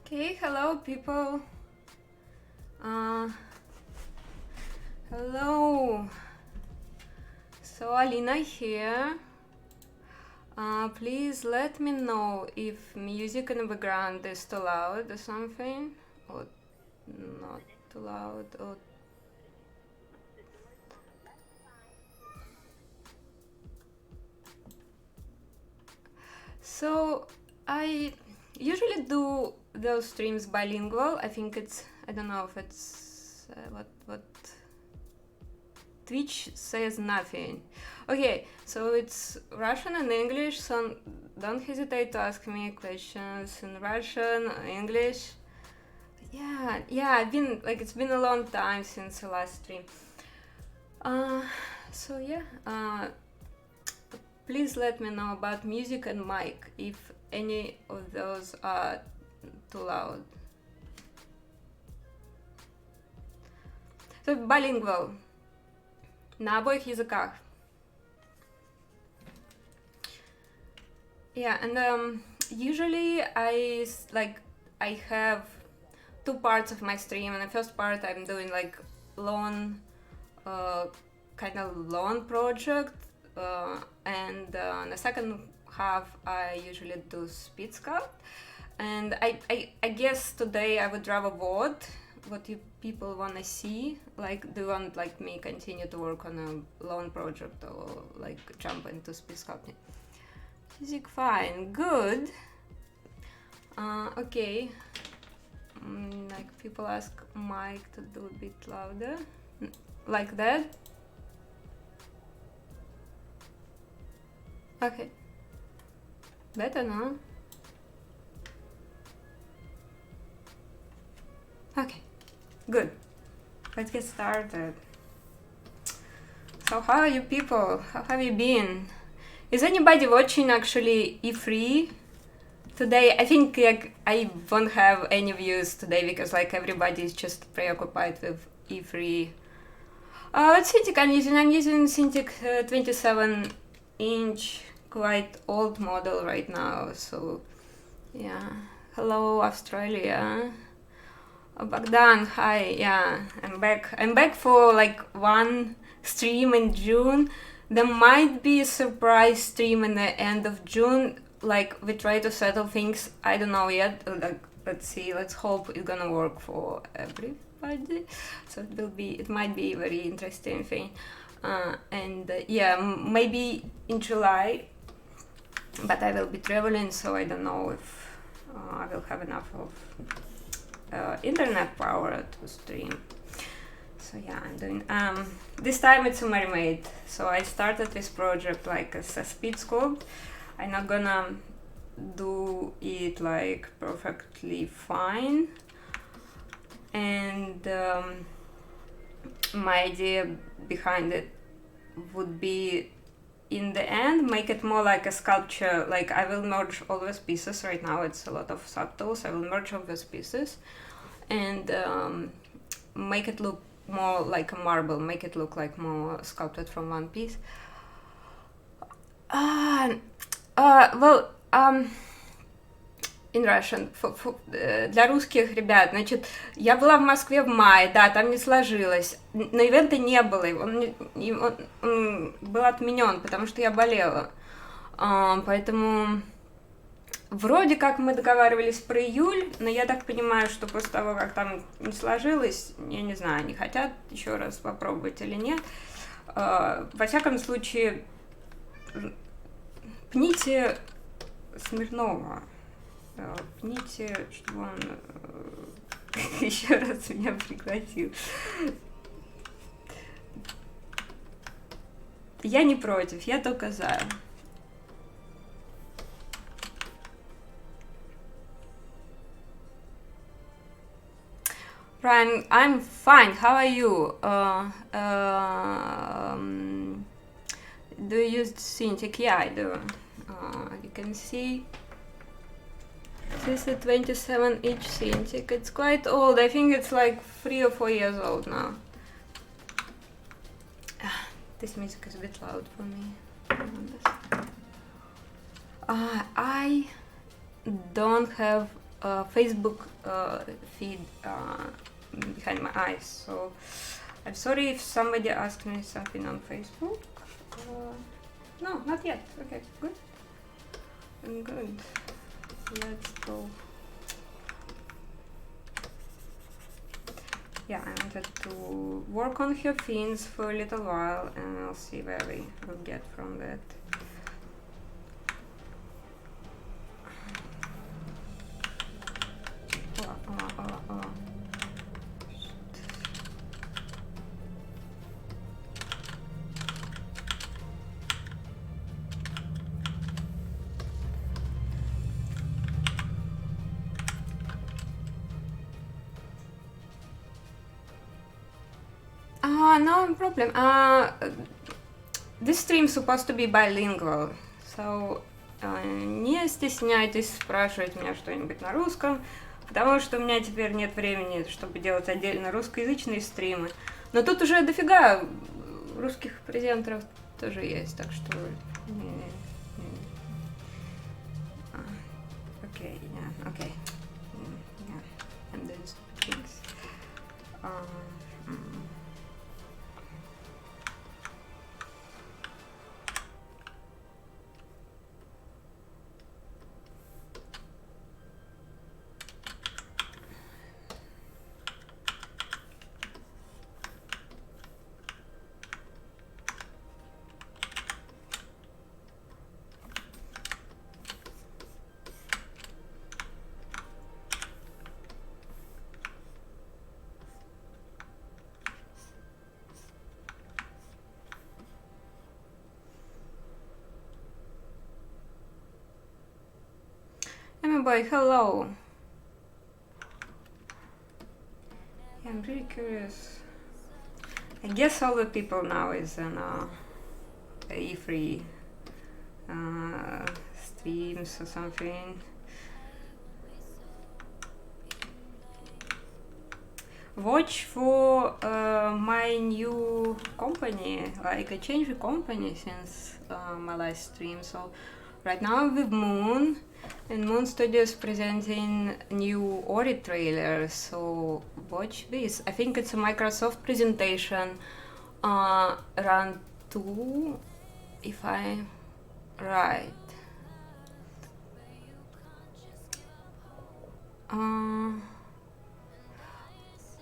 Okay, hello people. Hello. So Alina here. Please let me know if music in the background is too loud or something, or not too loud, or so I usually do those streams bilingual. I think I don't know if it's what Twitch says nothing. Okay, so it's Russian and English, so don't hesitate to ask me questions in Russian, English. Yeah, it's been a long time since the last stream. So yeah, please let me know about music and mic if any of those are too loud. So bilingual. На обоих языках. Yeah, and usually I have two parts of my stream. In the first part I'm doing like long, kind of long project, and in the second half I usually do speed sculpt. And I guess today I would rather vote what you people wanna see. Like, do you want like me continue to work on a long project or like jump into speed sculpting? Music fine, good. Okay. Like people ask Mike to do a bit louder, like that. Okay. Better now. Okay, good. Let's get started. So how are you people? How have you been? Is anybody watching actually E3 today? I think like I won't have any views today because like everybody is just preoccupied with E3. What Cintiq I'm using? I'm using Cintiq 27-inch, quite old model right now. So yeah, hello Australia. Bogdan, hi, yeah, I'm back. I'm back for like one stream in June. There might be a surprise stream in the end of June. Like, we try to settle things. I don't know yet. Like, let's see. Let's hope it's gonna work for everybody. So it might be a very interesting thing. Yeah, maybe in July. But I will be traveling, so I don't know if I will have enough of internet power to stream. So yeah, I'm doing this time it's a Mermaid. So I started this project like as a speed sculpt. I'm not gonna do it like perfectly fine, and my idea behind it would be in the end make it more like a sculpture. Like I will merge all those pieces. Right now it's a lot of subtools. I will merge all those pieces and make it look more like a marble, make it look like more sculpted from one piece. Well, in Russian, для русских ребят, значит, я была в Москве в мае, да, там не сложилось, но ивента не было, он был отменен, потому что я болела, поэтому вроде как мы договаривались про июль, но я так понимаю, что после того, как там не сложилось, я не знаю, они хотят еще раз попробовать или нет. Во всяком случае, пните Смирнова, пните, чтобы он еще раз меня пригласил. Я не против, я только за. Ryan, I'm fine. How are you? Do you use Cintiq? Yeah, I do. You can see this is a 27-inch Cintiq. It's quite old. I think it's like 3 or 4 years old now. This music is a bit loud for me. I don't have Facebook feed behind my eyes. So I'm sorry if somebody asked me something on Facebook. No, not yet. Okay, good. I'm good. Let's go. Yeah, I wanted to work on her fins for a little while, and I'll see where we will get from that. No problem. This stream supposed to be bilingual, so не стесняйтесь спрашивать меня что-нибудь на русском, потому что у меня теперь нет времени, чтобы делать отдельно русскоязычные стримы. Но тут уже дофига русских презентеров тоже есть, так что... Окей, окей. I'm doing stupid things. Boy, hello. Yeah, I'm really curious. I guess all the people now is on E3 streams or something. Watch for my new company. Like I changed the company since my last stream. So right now I'm with Moon. And Moon Studio is presenting new Ori trailer, so watch this. I think it's a Microsoft presentation, run 2, if I'm right.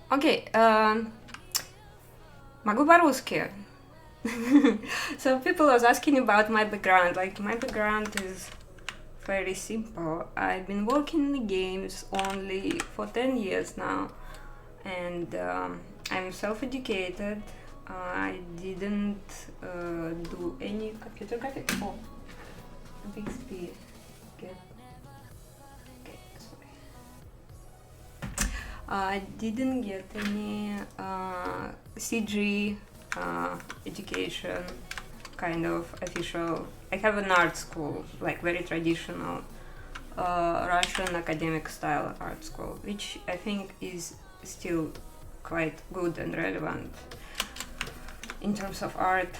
Окей, могу по-русски. So people was asking about my background. Like my background is very simple. I've been working in the games only for 10 years now, and I'm self-educated. I didn't do any computer graphics. Oh, Bixby. Okay, sorry. I didn't get any CG education, kind of official. I have an art school, like very traditional Russian academic style art school, which I think is still quite good and relevant in terms of art.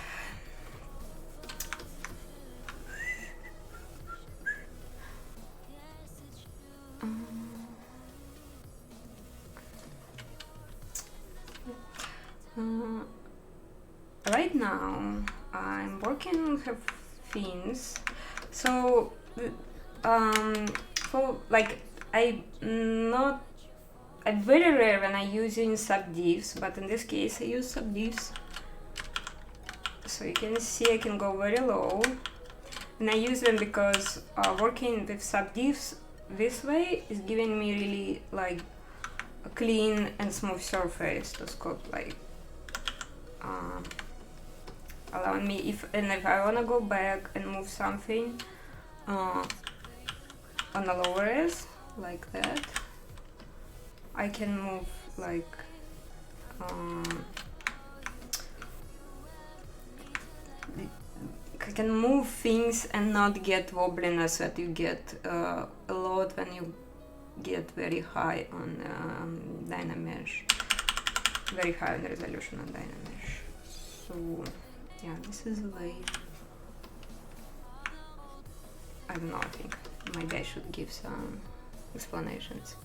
Right now I'm working on her fins, so for like I'm very rare when I using subdivs, but in this case I use subdivs. So you can see I can go very low, and I use them because working with subdivs this way is giving me really like a clean and smooth surface to sculpt, like allowing me if I wanna go back and move something on a lower res like that, I can move like I can move things and not get wobbliness that you get a lot when you get very high on Dynamesh, very high on resolution on Dynamesh. So yeah, this is the way. I don't know, I think maybe I should give some explanations.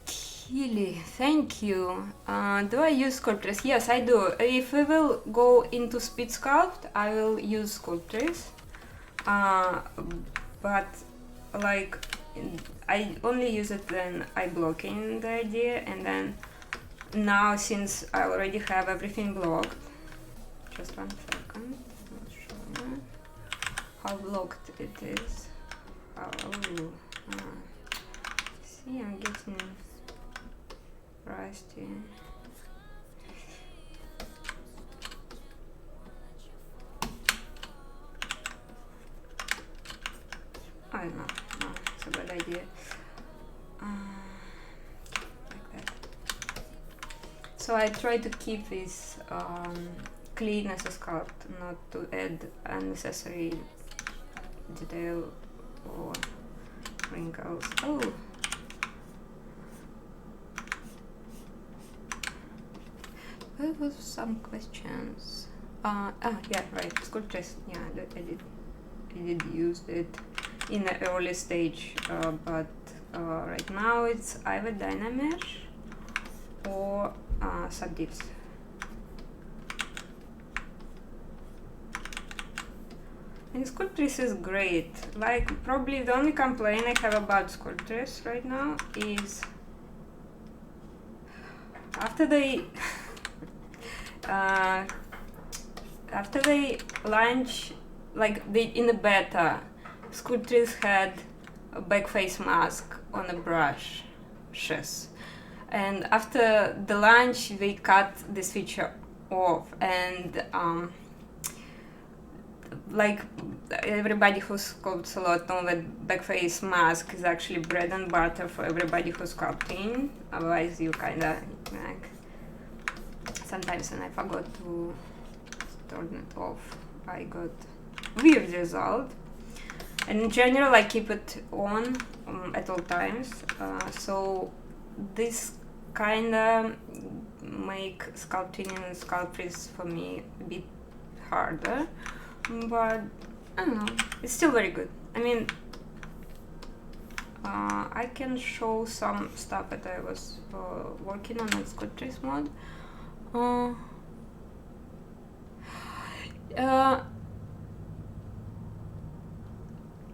Keely, thank you. Do I use Sculptris? Yes, I do. If we will go into Speed Sculpt, I will use Sculptris. But like I only use it when I block in the idea, and then now since I already have everything blocked, just 1 second, not sure how blocked it is. See, I'm getting rusty. Oh no, it's a bad idea. Like that. So I try to keep this clean as a sculpt, not to add unnecessary detail or wrinkles. Oh! There was some questions. Yeah, right, Sculptris, yeah, I did use it in the early stage, but right now it's either Dynamesh or subdivs. And Sculptris is great. Like, probably the only complaint I have about Sculptris right now is after they launch, like in the beta, Sculptris had a backface mask on the brushes, and after the launch they cut this feature off, and like everybody who sculpts a lot know that backface mask is actually bread and butter for everybody who's sculpting. Otherwise you kinda like, sometimes when I forgot to turn it off, I got weird result. And in general, I keep it on at all times. So this kinda make sculpting in Sculptris for me a bit harder, but I don't know, it's still very good. I mean, I can show some stuff that I was working on Sculptris mod.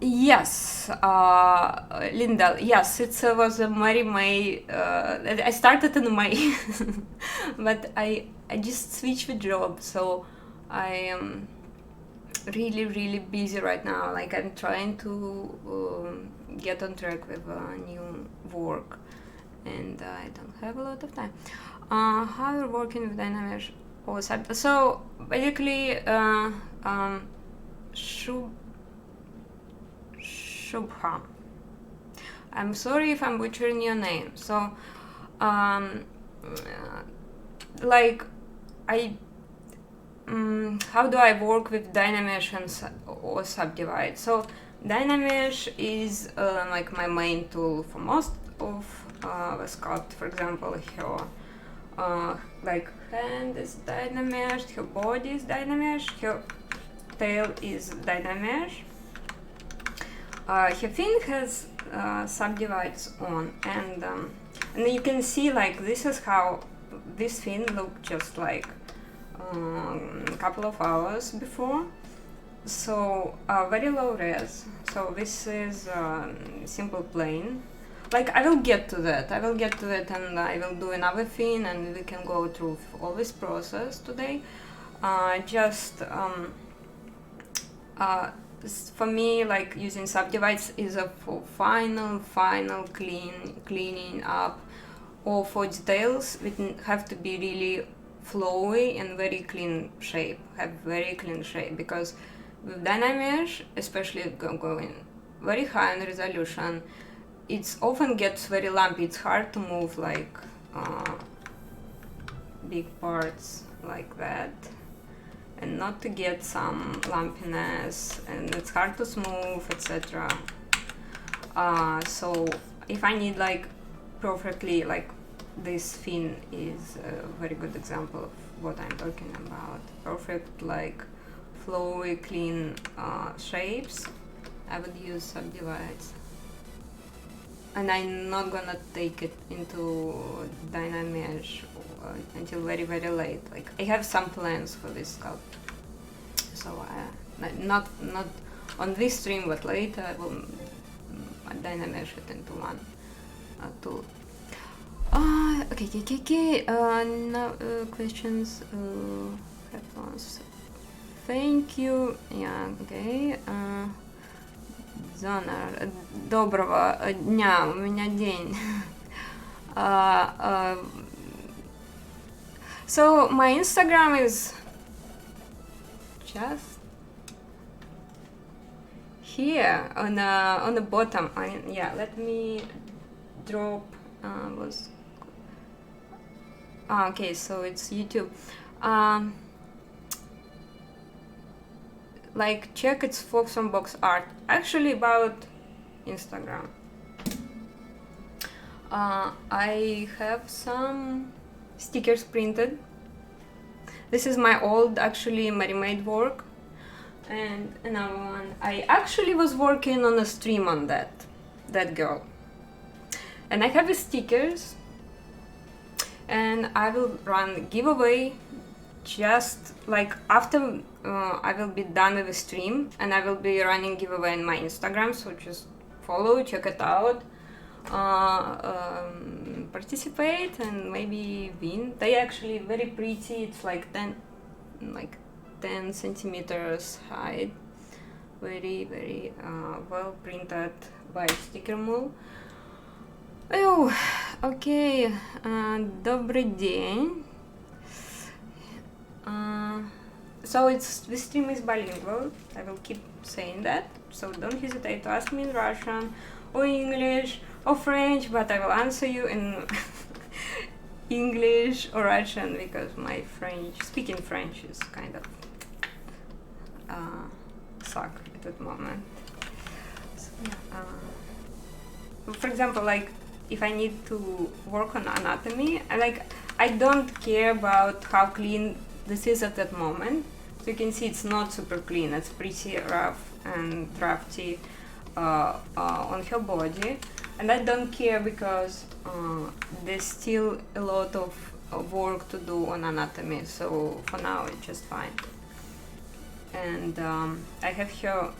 Yes, Linda, yes, it was a Mermaid. I started in May, but I just switched the job, so I am really busy right now. Like, I'm trying to get on track with new work, and I don't have a lot of time. How you're working with Dynamesh? So basically, Shubha. I'm sorry if I'm butchering your name. So, like, how do I work with Dynamesh or Subdivide? So, Dynamesh is like my main tool for most of the sculpt. For example, her like hand is Dynamesh, her body is Dynamesh, her tail is Dynamesh. Her fin has subdivides on, and you can see, like, this is how this fin looked just like a couple of hours before. So very low res. So this is simple plane. Like, I will get to that, and I will do another fin, and we can go through all this process today. For me, like, using subdivides is a final cleaning up, or for details which have to be really flowy and very clean shape, because with Dynamesh, especially going very high in resolution, it often gets very lumpy. It's hard to move like big parts like that, and not to get some lumpiness, and it's hard to smooth, etc. So if I need, like, perfectly, like, this fin is a very good example of what I'm talking about. Perfect, like, flowy, clean shapes, I would use subdivides. and I'm not gonna take it into Dynamesh until very late. Like I have some plans for this sculpt, so not on this stream, but later I will Dynamesh it into one tool. Okay. Now questions. Headphones. Thank you. Yeah. Okay. Зона. Доброго дня. У меня день. So my Instagram is just here on the bottom. Yeah, let me drop. Okay, so it's YouTube. Like check its Fox on Box art. Actually, about Instagram. I have some stickers printed. This is my old actually Mermaid work, and another one. I actually was working on a stream on that girl, and I have the stickers, and I will run giveaway just like after I will be done with the stream, and I will be running giveaway on my Instagram, so just follow, check it out, participate and maybe win. They actually very pretty. It's like 10 centimeters high, very well printed by sticker mold. Oh, okay. Добрый день. So the stream is bilingual. I will keep saying that. So don't hesitate to ask me in Russian or English or French, but I will answer you in English or Russian because my speaking French is kind of suck at that moment. So, for example, like if I need to work on anatomy, I don't care about how clean this is at that moment. So you can see it's not super clean. It's pretty rough and drafty on her body, and I don't care because there's still a lot of work to do on anatomy. So for now it's just fine. And I have her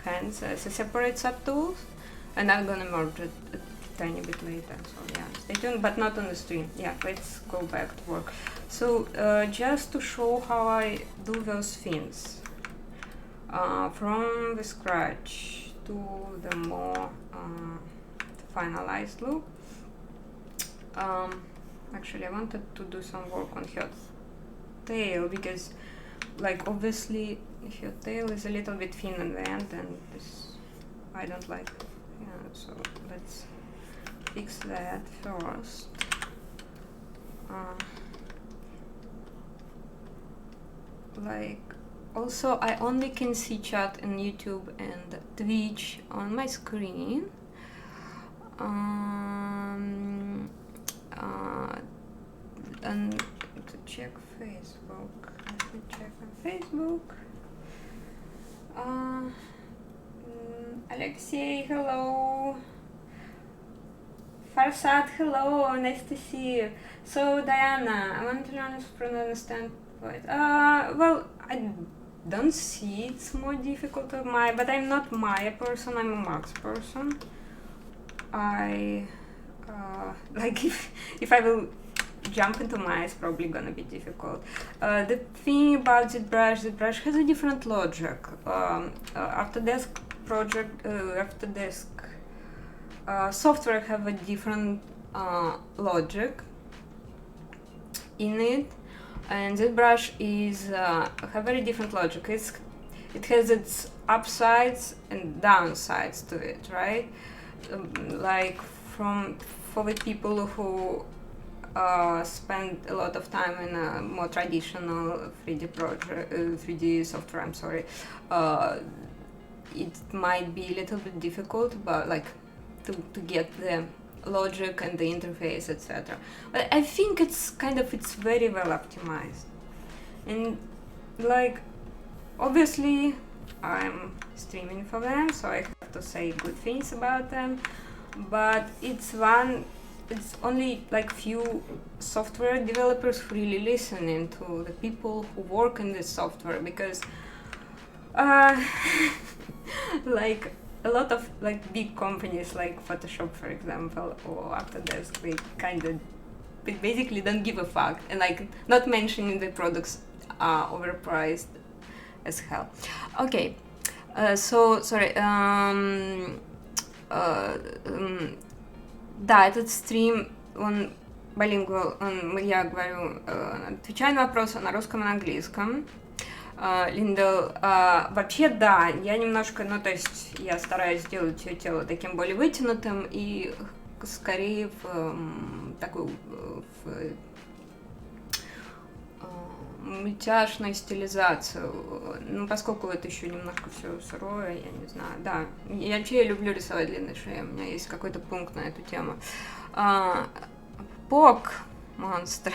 hands as a separate subtools, and I'm gonna merge it a tiny bit later. So yeah, stay tuned, but not on the stream. Yeah, let's go back to work. So just to show how I do those fins from the scratch to the more finalized look. Actually, I wanted to do some work on her tail because, like, obviously her tail is a little bit thin in the end, and this I don't like. Yeah, so let's fix that first. Like, also I only can see chat in YouTube and Twitch on my screen. And to check Facebook, let me check on Facebook. Alexei, hello. Farsad, hello, nice to see you. So Diana, I want to understand what. Well, I don't see it's more difficult of Maya, but I'm not Maya person. I'm a Max person. Like if I will jump into Maya, it's probably gonna be difficult. The thing about ZBrush has a different logic. Autodesk software have a different logic in it, and ZBrush is have very different logic. It has its upsides and downsides to it, right? Like for the people who spend a lot of time in a more traditional 3D software. I'm sorry. It might be a little bit difficult, but like to get the logic and the interface, etc. But I think it's very well optimized, and like obviously I'm streaming for them, so I have to say good things about them. but it's only like few software developers who really listening to the people who work in this software, because like a lot of like big companies like Photoshop, for example, or Autodesk, they basically don't give a fuck, and like not mentioning the products are overpriced as hell. Okay, so sorry. Да, этот стрим, он bilingual, я говорю, отвечаю на вопросы на русском и на английском. Линдл, вообще да, я немножко, ну то есть я стараюсь сделать ее тело таким более вытянутым и скорее в такую мультяшную стилизацию, ну поскольку это еще немножко все сырое, я не знаю, да, я вообще люблю рисовать длинные шеи, у меня есть какой-то пункт на эту тему. Пок монстр.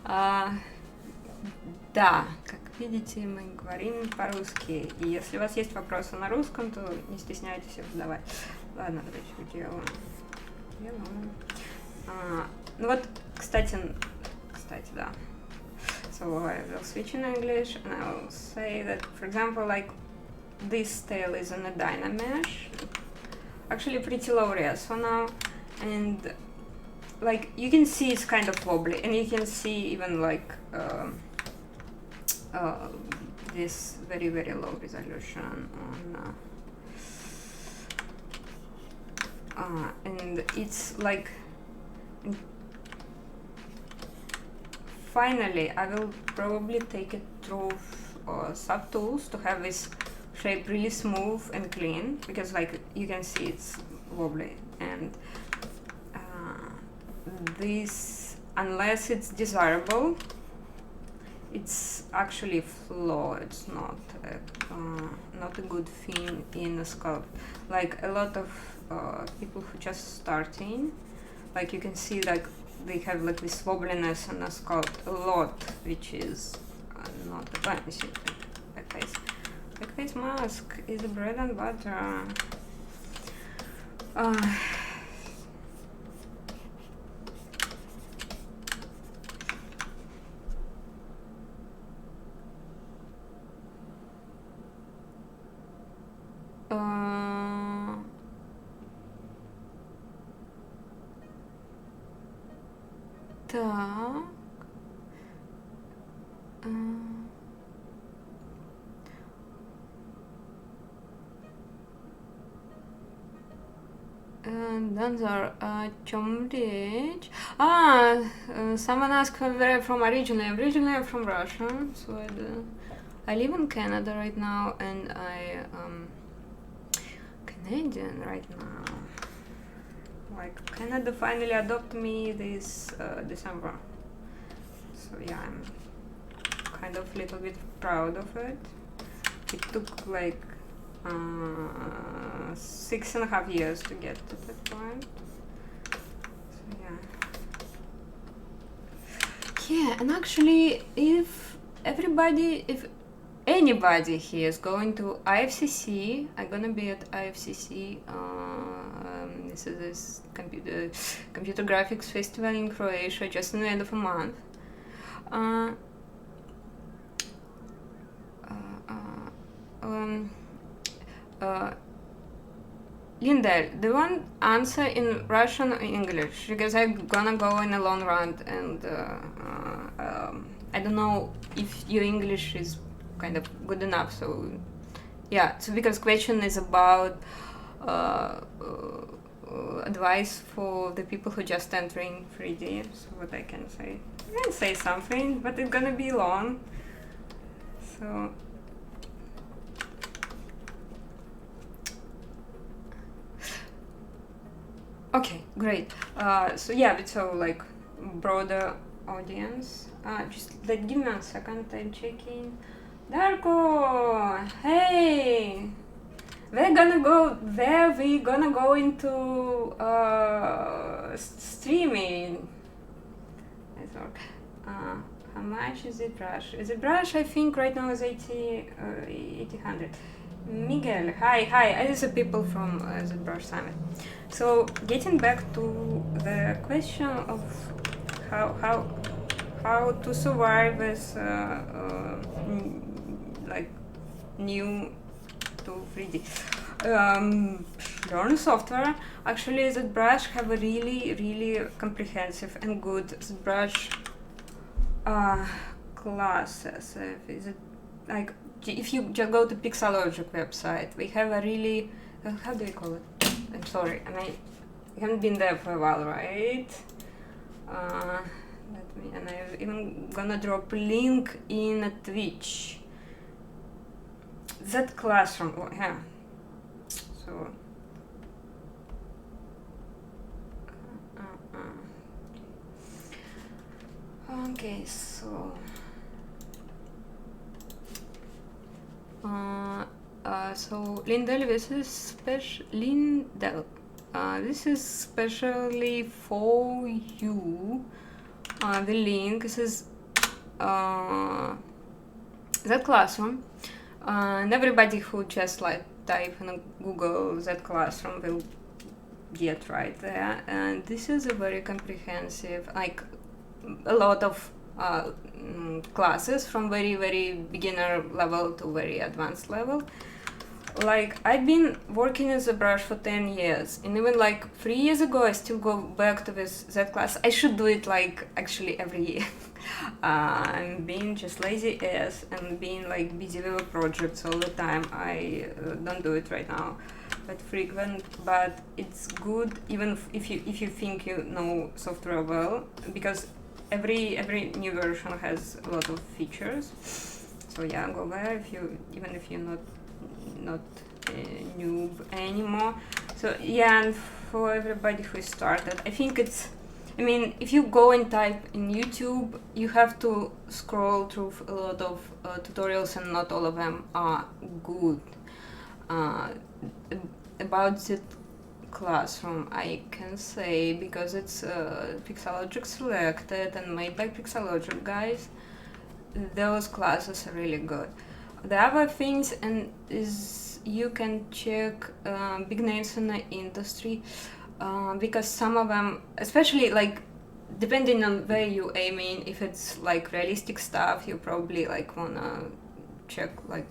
Да, как видите, мы говорим по-русски, и если у вас есть вопросы на русском, то не стесняйтесь их задавать. Ладно, давайте делаем. Ну вот, кстати, да. So I will switch in English and I will say that, for example, like this tail is on a Dynamesh, actually pretty low res for now, and like you can see it's kind of wobbly, and you can see even like this very low resolution on and it's like finally I will probably take it through subtools to have this shape really smooth and clean, because like you can see it's wobbly, and this, unless it's desirable, it's actually a flaw. It's not a good thing in a sculpt. Like a lot of people who just starting, like you can see like they have like this wobbliness in a sculpt a lot, which is not a fancy. Backface mask is a bread and butter. Так. Danzar, о чем речь? Someone asked where I'm from originally. Originally I'm from Russia, so I live in Canada right now, and I Canadian right now. Like Canada finally adopted me this December, so yeah, I'm kind of a little bit proud of it. It took like 6.5 years to get to that point. So yeah, and actually, if anybody here is going to IFCC, I'm gonna be at IFCC. This is this computer graphics festival in Croatia, just in the end of a month. Linda, do you want answer in Russian or English? Because I'm gonna go in a long run, and I don't know if your English is kind of good enough. So yeah, so because question is about advice for the people who just entering 3D. So what I can say? I can say something, but it's gonna be long. So. Okay, great. So yeah, it's a like broader audience. Just give me a second. I'm checking. Darko, hey, we're gonna go into streaming. I thought. How much is ZBrush? ZBrush, I think right now is 800. Miguel, hi, these are people from ZBrush Summit. So, getting back to the question of how how how to survive as like new to 3D learn software. Actually, ZBrush have a really comprehensive and good ZBrush classes. Is it like if you just go to Pixologic website, we have a really how do we call it? I'm sorry, I haven't been there for a while, right? Let me, and I'm even gonna drop a link in a Twitch. That classroom, oh, yeah. So. Okay, so. So Lindell, this is special. Lindell, this is specially for you. The link. This is that classroom, and everybody who just like type in Google that classroom will get right there. And this is a very comprehensive, like a lot of classes from very beginner level to very advanced level. Like I've been working in ZBrush for 10 years, and even like 3 years ago I still go back to this that class. I should do it like actually every year. I'm being just lazy ass and being like busy with projects all the time. I don't do it right now but frequent, but it's good even if you think you know software well, because every new version has a lot of features. So yeah, go there if you even if you're not a noob anymore. So yeah, and for everybody who started, I think it's, I mean, if you go and type in YouTube, you have to scroll through a lot of tutorials, and not all of them are good. About the classroom, I can say, because it's Pixologic selected and made by Pixologic guys, those classes are really good. The other things and is you can check big names in the industry, because some of them, especially like depending on where you aiming, if it's like realistic stuff, you probably like wanna check like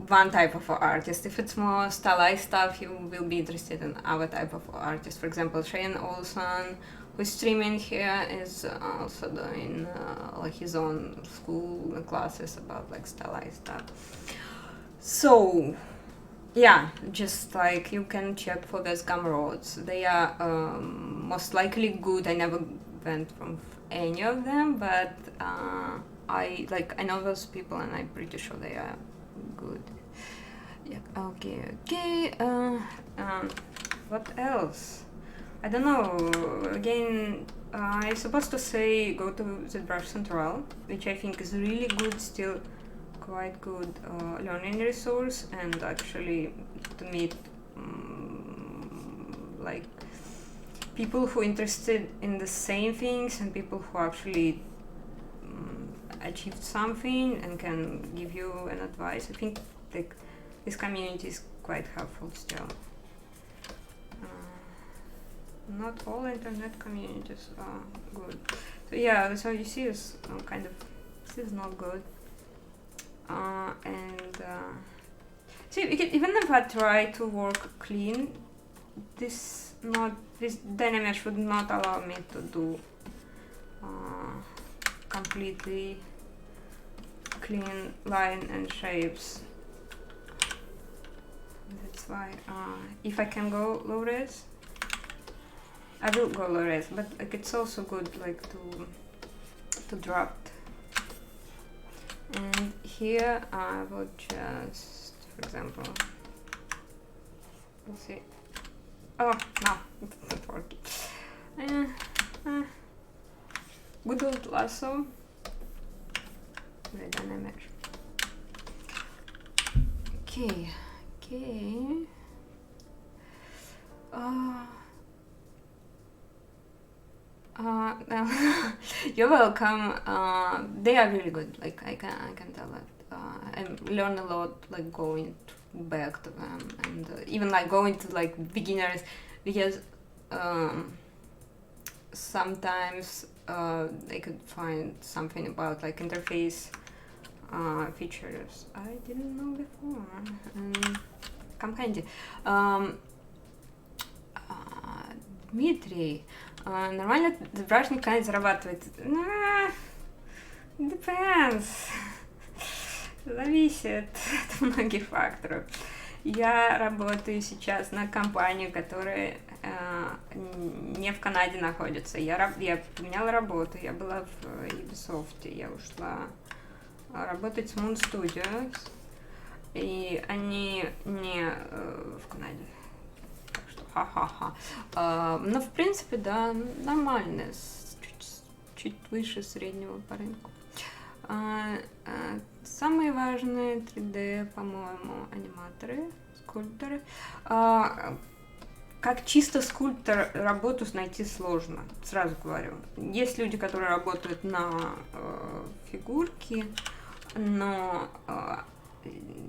one type of artist. If it's more stylized stuff, you will be interested in other type of artist. For example, Shane Olson, who's streaming here, is also doing like his own school classes about like stylized stuff. So yeah, just like you can check for those gum roads. They are most likely good. I never went from any of them, but I know those people, and I'm pretty sure they are good. Yeah. Okay. What else? I don't know. Again, I'm supposed to say go to ZBrush Central, which I think is really good, still quite good learning resource, and actually to meet like people who are interested in the same things, and people who actually achieved something and can give you an advice. I think like this community is quite helpful still. Not all internet communities are good. So yeah, so you see this kind of, this is not good. See, even if I try to work clean, this Dynamesh would not allow me to do completely clean line and shapes. That's why if I can go low res, I will go low res, but like it's also good like to draft. And here I will just, for example, let's see. Oh no, it's not working. Good old lasso. With an image. Okay. You're welcome. They are really good. Like I can tell that. I learn a lot like going back to them, and even like going to like beginners, because sometimes they could find something about like interface features I didn't know before, and come handy. Дмитрий, нормально ZBrush никогда не зарабатывает? Depends. Зависит от многих факторов. Я работаю сейчас на компанию, которая не в Канаде находится. Я поменяла работу, я была в Ubisoft, я ушла работать с Moon Studios, и они не в Канаде. Так что ха-ха-ха. Но в принципе, да, нормально, чуть выше среднего по рынку. Самые важные 3D, по-моему, аниматоры, скульпторы. Как чисто скульптор работу найти сложно, сразу говорю. Есть люди, которые работают на фигурки, но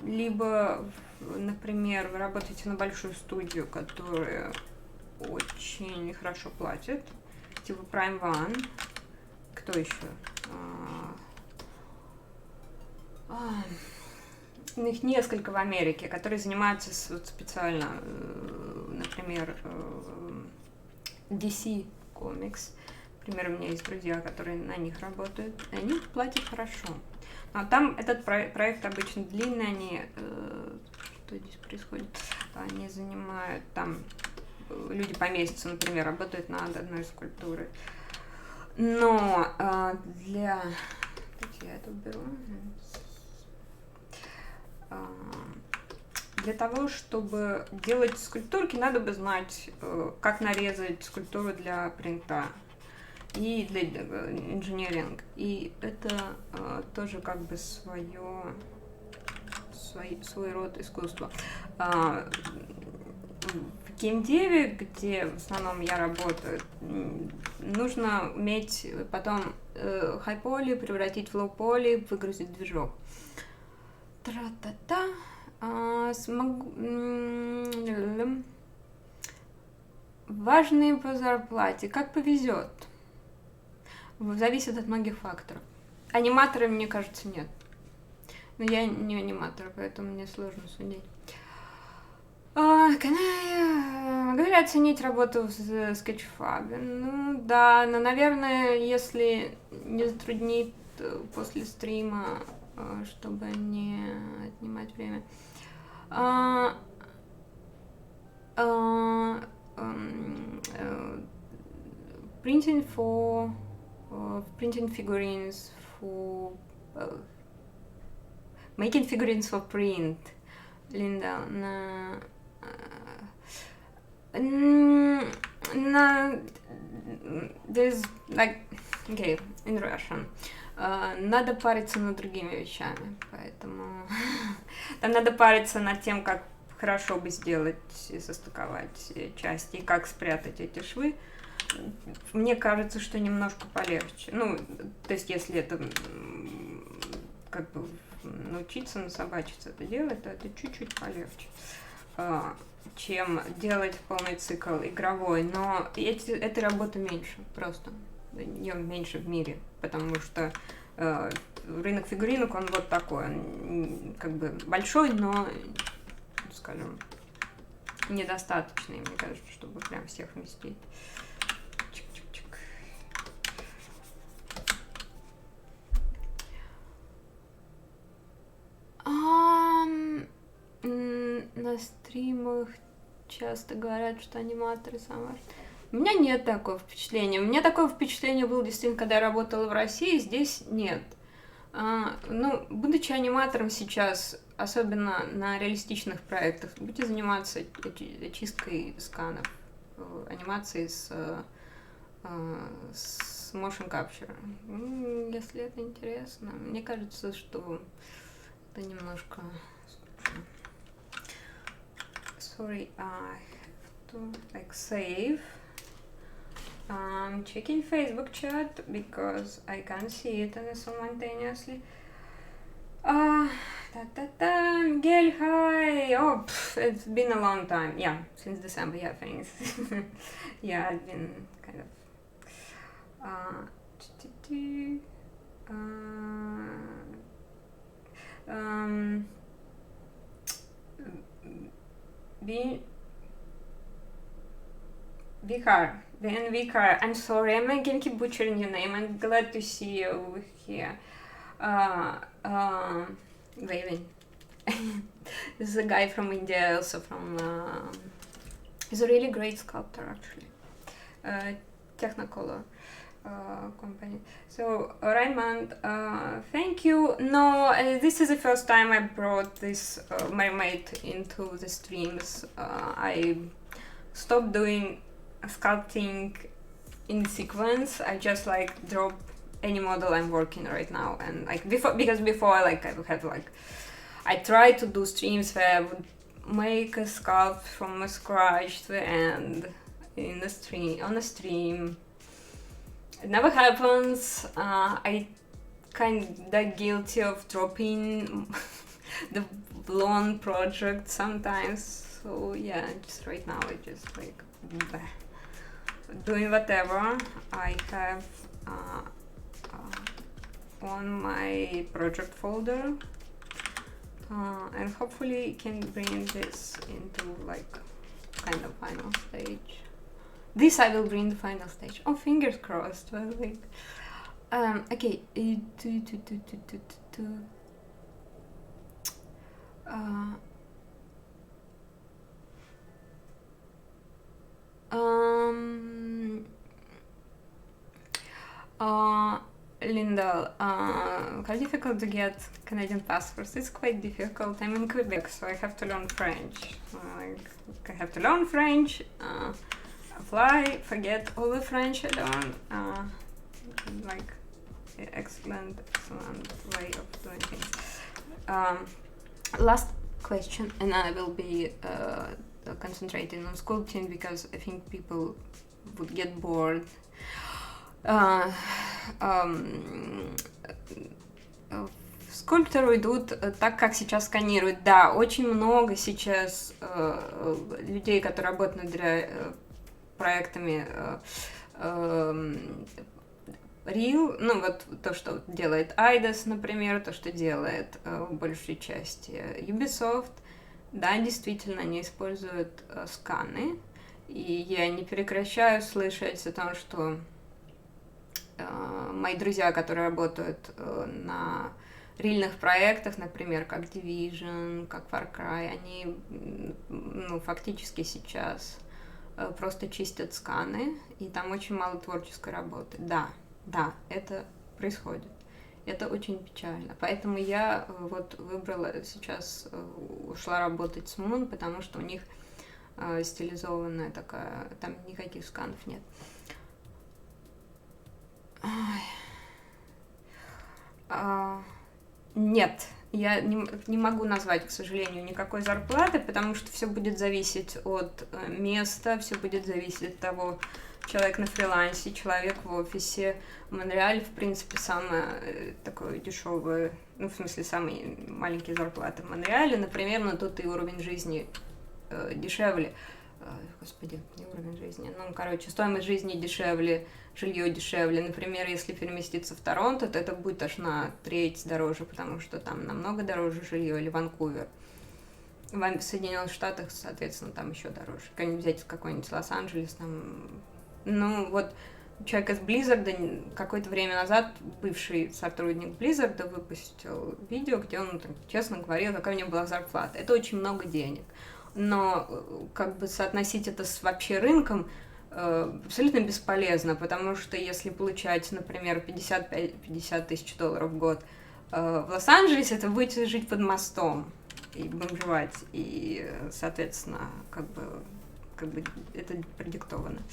либо, например, вы работаете на большую студию, которая очень хорошо платит, типа Prime One. Кто еще? Их несколько в Америке, которые занимаются вот специально, например, DC Comics. Например, у меня есть друзья, которые на них работают, и они платят хорошо. Но там этот проект обычно длинный, они... Что здесь происходит? Они занимают там... Люди по месяцу, например, работают над одной скульптурой. Но для... Давайте я это уберу. Для того, чтобы делать скульптурки, надо бы знать, как нарезать скульптуру для принта и для инженеринга. И это тоже как бы свой род искусства. В геймдеве, где в основном я работаю, нужно уметь потом хай-поли превратить в лоу-поли, выгрузить движок. Тра-та-та. Важные по зарплате. Как повезет. Зависит от многих факторов. Аниматоры, мне кажется, нет. Но я не аниматор, поэтому мне сложно судить. Могу ли оценить работу в скетчфабе? Ну да, но, наверное, если не затруднит после стрима, чтобы не отнимать время. Printing figurines for making figurines for print. Linda, there's like, okay, in Russian. Надо париться над другими вещами, поэтому там надо париться над тем, как хорошо бы сделать и состыковать части, и как спрятать эти швы. Мне кажется, что немножко полегче. Ну, то есть, если это как бы научиться насобачиться это делать, то это чуть-чуть полегче, чем делать полный цикл игровой. Но этой работы меньше, просто. Ее меньше в мире, потому что рынок фигуринок, он вот такой, он как бы большой, но, скажем, недостаточный, мне кажется, чтобы прям всех вместить. Чик-чик-чик. На стримах часто говорят, что аниматоры самые... У меня нет такого впечатления. У меня такое впечатление было действительно, когда я работала в России, здесь нет. Ну, будучи аниматором сейчас, особенно на реалистичных проектах, будете заниматься очисткой сканов, анимацией с motion capture. Если это интересно, мне кажется, что это немножко... Sorry, I have to like save. I'm checking Facebook chat because I can't see it simultaneously. Miguel, hi. Oh, it's been a long time. Yeah, since December. Yeah, thanks. Yeah, I've been kind of. Uh, um, Be Vihar. I'm sorry, I'm gonna keep butchering your name. I'm glad to see you over here. Uh, Waving. This is a guy from India, also from. He's a really great sculptor, actually. Technicolor company. So Raymond, thank you. No, this is the first time I brought this Mermaid into the streams. I stopped doing sculpting in sequence. I just like drop any model I'm working right now, and like before, because before like I would have like I tried to do streams where I would make a sculpt from scratch to the end in the stream on a stream. It never happens. I kinda guilty of dropping the blown project sometimes. So yeah, just right now I just like doing whatever I have on my project folder, and hopefully can bring this into like kind of final stage. This I will bring the final stage. Oh, fingers crossed. Well, like, okay. Lindell, how difficult to get Canadian passports? It's quite difficult. I'm in Quebec, so I have to learn French. I have to learn French, apply, forget all the French I learned. Like, excellent way of doing things. Last question, and I will be concentrating on sculpting because I think people would get bored. Скульпторы идут так, как сейчас сканируют. Да, очень много сейчас людей, которые работают над проектами Real, ну вот то, что делает Eidos, например, то, что делает в большей части Ubisoft. Да, действительно, они используют сканы. И я не прекращаю слышать о том, что мои друзья, которые работают на рильных проектах, например, как Division, как Far Cry, они фактически сейчас просто чистят сканы, и там очень мало творческой работы. Да, это происходит. Это очень печально. Поэтому я вот выбрала сейчас, ушла работать с Moon, потому что у них стилизованная такая, там никаких сканов нет. Нет, я не могу назвать, к сожалению, никакой зарплаты, потому что все будет зависеть от места, все будет зависеть от того, человек на фрилансе, человек в офисе. В Монреале, в принципе, самое такое дешевое, ну, в смысле, самые маленькие зарплаты в Монреале, например, но тут и уровень жизни дешевле. Господи, не уровень жизни. Ну, короче, стоимость жизни дешевле, жилье дешевле. Например, если переместиться в Торонто, то это будет аж на треть дороже, потому что там намного дороже жилье, или Ванкувер. В Соединенных Штатах, соответственно, там еще дороже. Как-нибудь взять какой-нибудь Лос-Анджелес, там... Ну, вот человек из Blizzard какое-то время назад, бывший сотрудник Blizzard, выпустил видео, где он там, честно говорил, какая у него была зарплата. Это очень много денег. Но как бы соотносить это с вообще рынком абсолютно бесполезно, потому что если получать, например, 50 тысяч долларов в год в Лос-Анджелесе, это будете жить под мостом и бомжевать, и, соответственно, как бы это продиктовано.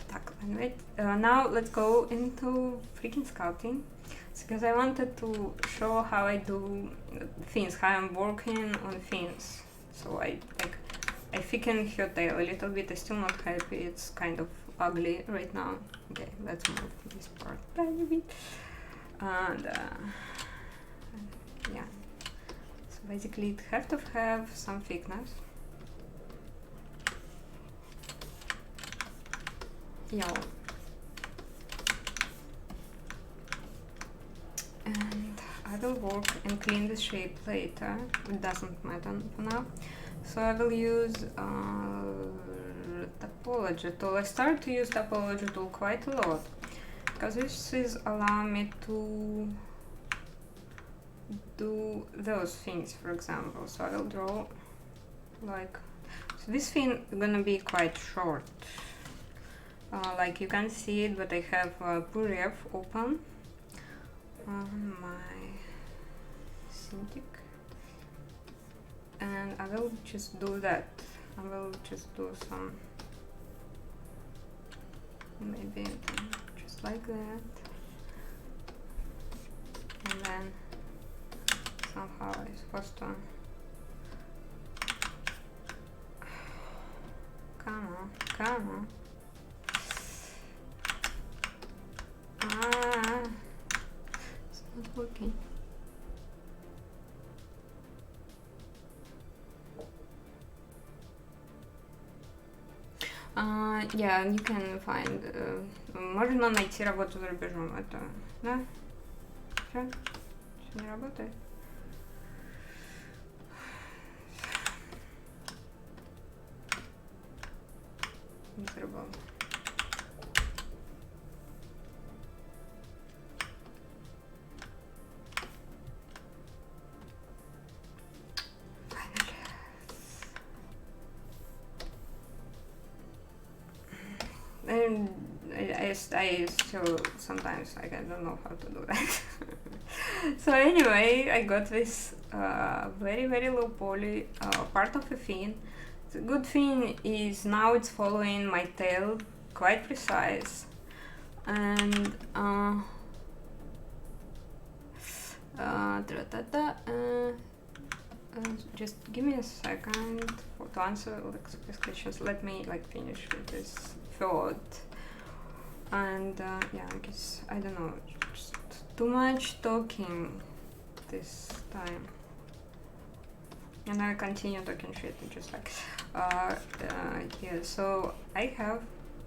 Так, anyway, now let's go into freaking sculpting, because I wanted to show how I do things, how I'm working on things. So I thicken her tail a little bit. I'm still not happy. It's kind of ugly right now. Okay, let's move this part a little bit. And yeah. So basically it have to have some thickness. Yeah. And I will work and clean the shape later. It doesn't matter for now. So I will use topology tool. I started to use topology tool quite a lot because this is allow me to do those things, for example. So I will draw like, so this thing is gonna be quite short. Like you can see it, but I have pref open on my Cintiq, and I will just do that. I will just do some, maybe just like that, and then somehow I'm supposed to, come on. It's not working. Yeah, you can find, можно найти работу за рубежом, это, да? Что не работает? Miserable. And I still sometimes I don't know how to do that. So anyway, I got this very low poly part of the fin. The good thing is now it's following my tail quite precise, and just give me a second to answer these questions. Let me finish with this thought. And yeah, I guess I don't know, just too much talking this time, and I continue talking shit, just like yeah. So I have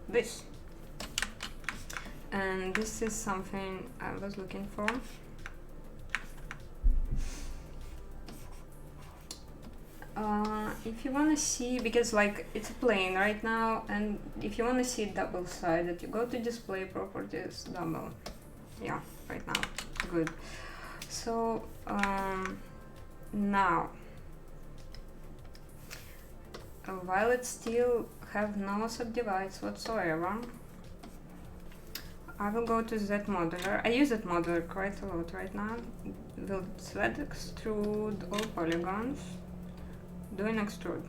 this, and this is something I was looking for. If you want to see, because it's a plane right now, and if you want to see double-sided, you go to display properties, double. Yeah, right now, good. So now, while it still have no subdivides whatsoever, I will go to ZModeler. I use ZModeler quite a lot right now. Will select extrude all polygons. Doing extrude.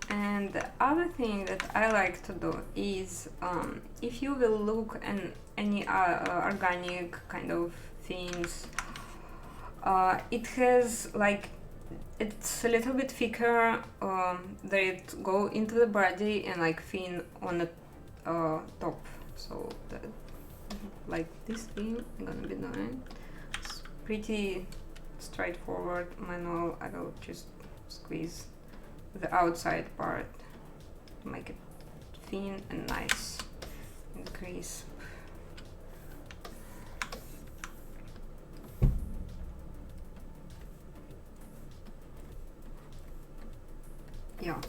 And the other thing that I like to do is, if you will look at any organic kind of things, it has it's a little bit thicker, that go into the body and thin on the top. So that, this thing I'm gonna be doing. It's pretty straightforward manual. I will just squeeze the outside part to make it thin and nice and crisp. Yeah.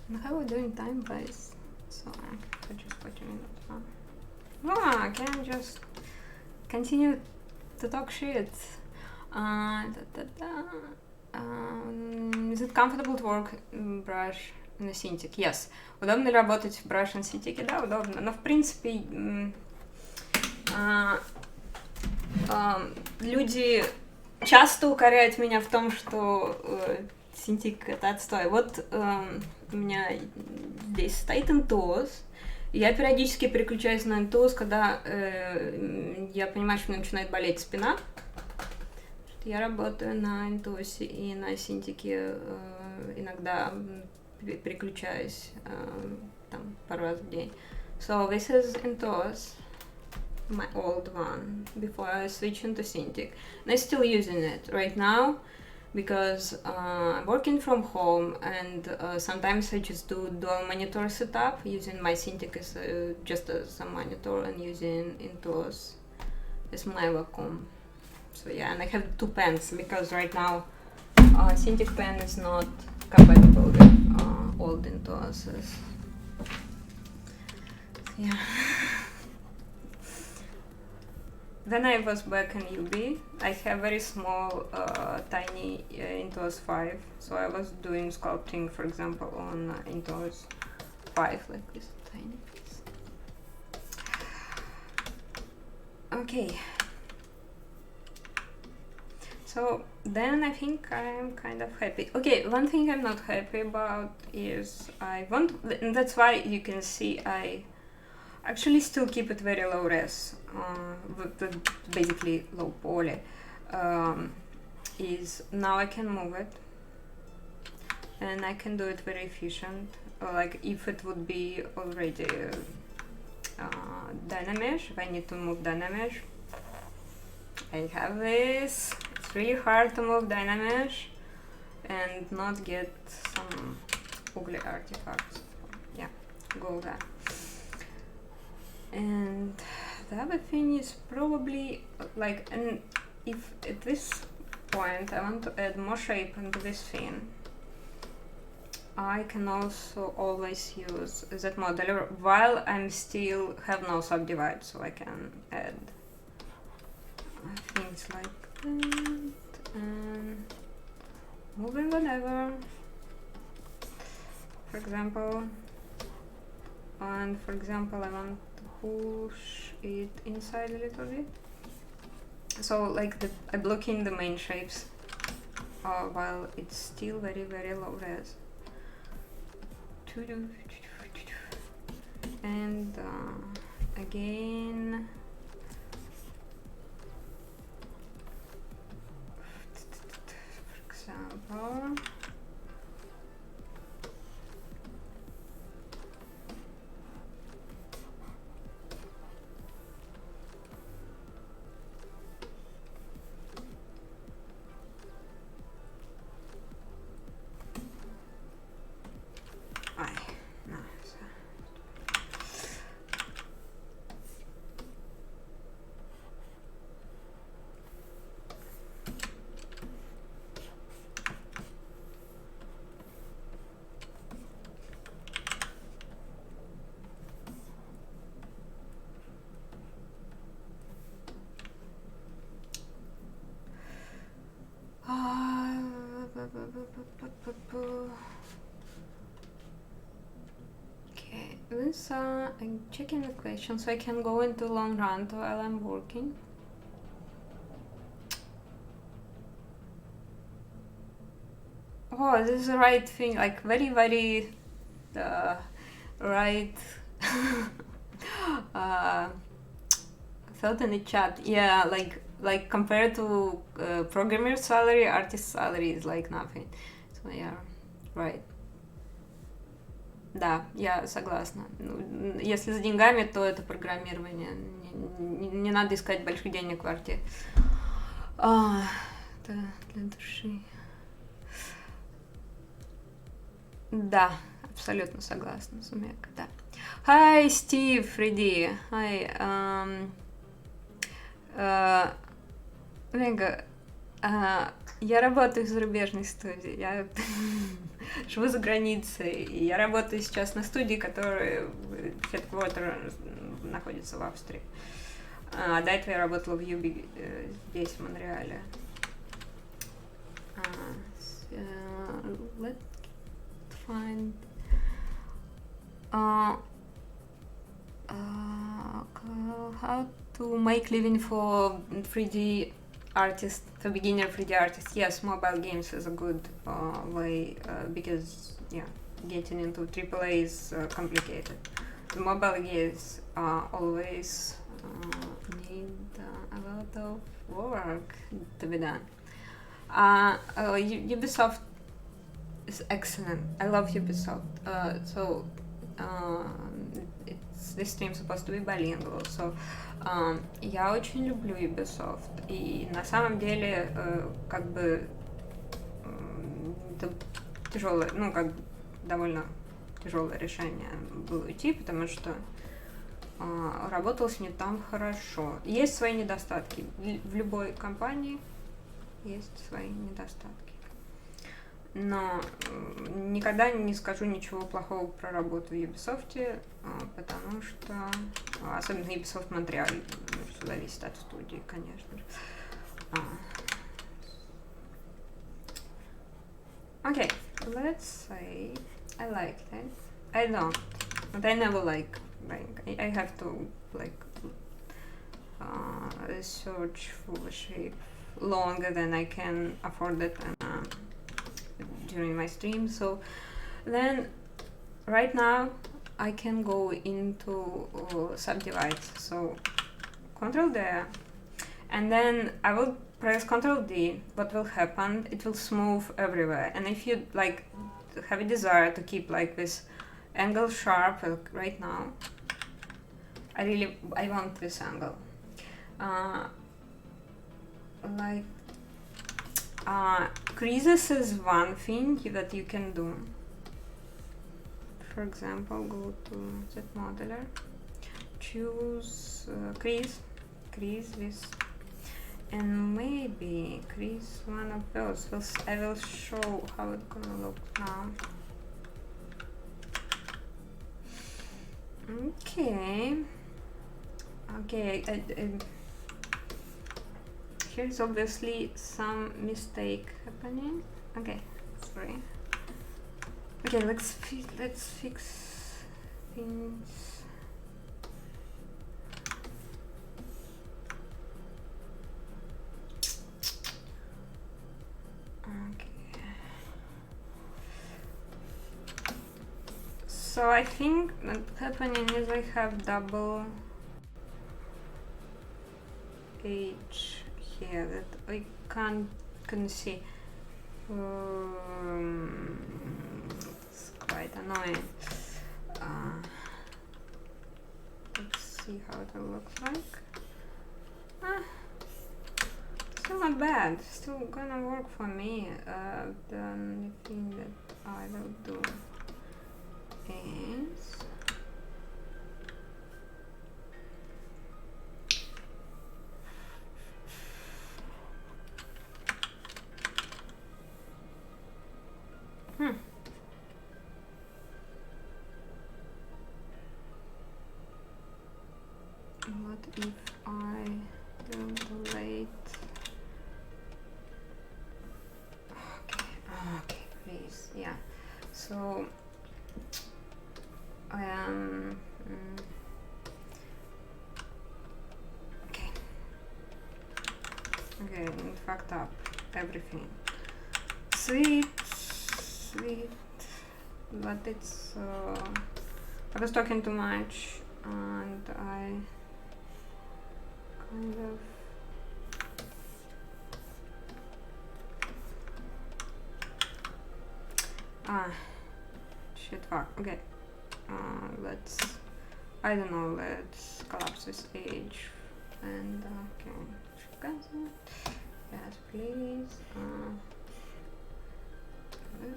And how are we doing time-wise? So for just 40 minutes. Huh? I can just continue to talk shit. Is it comfortable to work brush на Cintiq? Yes. Удобно ли работать в brush на Cintiq? Да, удобно. Но в принципе люди часто укоряют меня в том, что Cintiq это отстой. Вот у меня здесь стоит интуз, и я периодически переключаюсь на интуз, когда я понимаю, что мне начинает болеть спина. Я работаю на интусе и на синтике, иногда переключаюсь там пару раз в день. So this is Intuos, my old one, before I switched into Cintiq. And I'm still using it right now because I'm working from home, and sometimes I just do dual monitor setup using my Cintiq as just as a monitor and using Intuos as my vacuum. So yeah, and I have two pens because right now Cintiq pen is not compatible with old Intuoses. Yeah. When I was back in UB, I have very small, tiny Intuos 5, so I was doing sculpting, for example, on Intuos 5, like this tiny piece. Okay. So then I think I'm kind of happy. Okay, one thing I'm not happy about is and that's why you can see I actually still keep it very low res, with basically low poly. Is now I can move it, and I can do it very efficient. Like if it would be already Dynamesh, if I need to move Dynamesh, I have this. It's really hard to move Dynamesh and not get some ugly artifacts. Yeah, go there. And the other thing is probably like, and if at this point I want to add more shape into this thing, I can also always use that modeler while I'm still have no subdivide, so I can add things like that and moving whatever, for example. And for example, I want to push it inside a little bit, so like I'm blocking the main shapes while it's still very, very low res. And again, for example, okay, this I'm checking the question so I can go into long run while I'm working. Oh, this is the right thing, like very, very right thought in the chat. Yeah, like compared to programmer salary, artist salary is like nothing. So yeah, right. Да, я согласна. Ну, если с деньгами, то это программирование. Не надо искать больших денег в арте. Это для души. Да, абсолютно согласна, Сумека, да. Hi, Steve, Фредди. Hi. Венга, я работаю в зарубежной студии, я живу за границей, и я работаю сейчас на студии, которая headquarter находится в Австрии. А до этого я работала в Юбе, здесь, в Монреале. Let's find how to make living for 3D artist, for beginner 3D artist. Yes, mobile games is a good way because yeah, getting into AAA is complicated. The mobile games always need a lot of work to be done. Ubisoft is excellent. I love Ubisoft. This stream supposed to be bilingual, so я очень люблю Ubisoft. И на самом деле, как бы это тяжелое, ну, как бы довольно тяжелое решение было уйти, потому что работалось не там хорошо. Есть свои недостатки. В любой компании есть свои недостатки. Но никогда не скажу ничего плохого про работу в Ubisoft, потому что, особенно Ubisoft Montreal, все зависит от студии, конечно же. Okay, let's say I like that. I don't, but I never like I have to search for a shape longer than I can afford it during my stream. So then right now I can go into subdivide. So Ctrl D, and then I will press Ctrl D. What will happen? It will smooth everywhere. And if you like have a desire to keep like this angle sharp, like right now, I want this angle. Creases is one thing that you can do. For example, go to ZModeler, choose crease this, and maybe crease one of those. I will show how it's gonna look now. Okay, here's obviously some mistake happening. Okay, sorry. Okay, let's fix things. Okay. So I think what's happening is I have double H here that I can see. It's quite annoying. Let's see how it looks like. Still not bad. Still gonna work for me. The only thing that I will do is what if I will delete? Okay, please, yeah. So I am okay, it fucked up everything. Sweet, but it's I was talking too much and I kind of shit, fuck. Okay, let's collapse this edge and yes please,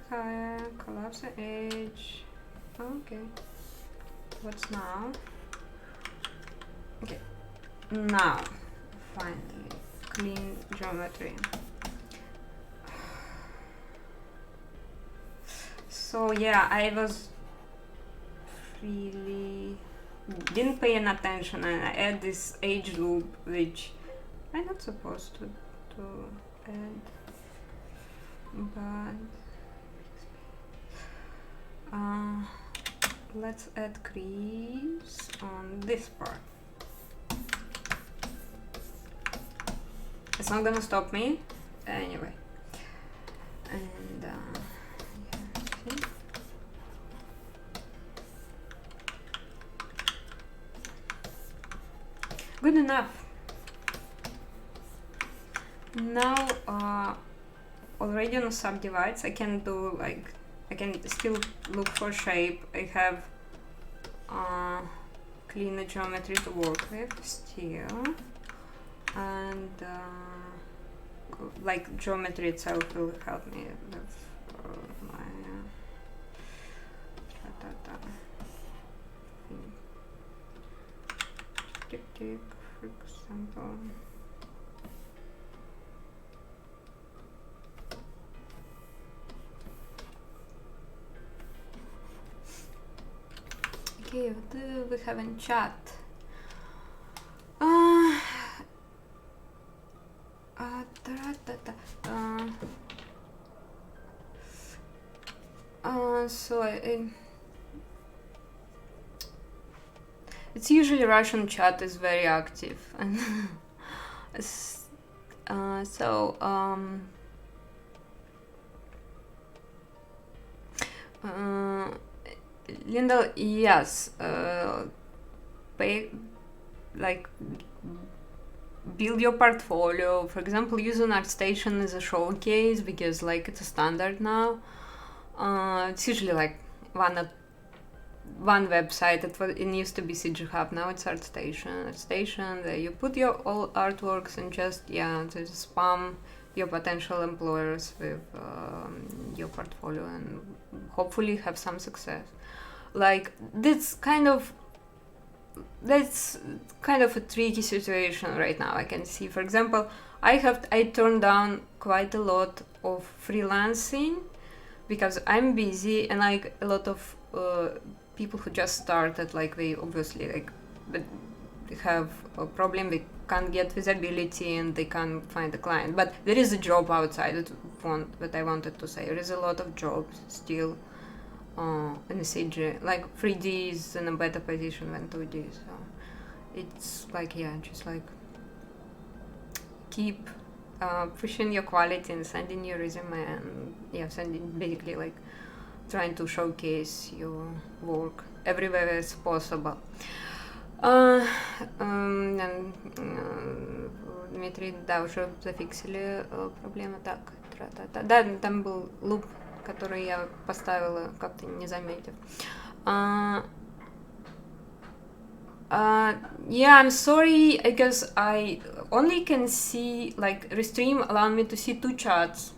higher, collapse the edge. Okay, what's now? Okay, now finally clean geometry. So yeah, I was really didn't pay any attention and I add this edge loop which I'm not supposed to add, but let's add crease on this part. It's not gonna stop me anyway. And yeah, see? Good enough. Now already on subdivides. I can do like, I can still look for shape. I have cleaner geometry to work with still, and like geometry itself will help me with my tick, for example. Okay, what do we have in chat? So it's usually Russian chat is very active, and Linda, yes, like build your portfolio. For example, use an ArtStation as a showcase because like it's a standard now. It's usually like one website. It used to be CG Hub, now it's ArtStation. ArtStation, there you put your all artworks and just spam your potential employers with your portfolio and hopefully have some success. Like that's kind of a tricky situation right now. I can see, for example, I turned down quite a lot of freelancing because I'm busy, and like a lot of people who just started, like they obviously like but they have a problem, they can't get visibility and they can't find a client. But there is a job outside that I wanted to say. There is a lot of jobs still in CG. Like 3D is in a better position than 2D, so it's like just like keep pushing your quality and sending your resume and sending basically like trying to showcase your work everywhere as possible. Дмитрий, да, уже зафиксили проблему. Так, да, там был луп, который я поставила, как-то не заметив. Yeah, I'm sorry, I guess I only can see, like, Restream allowed me to see 2 chats,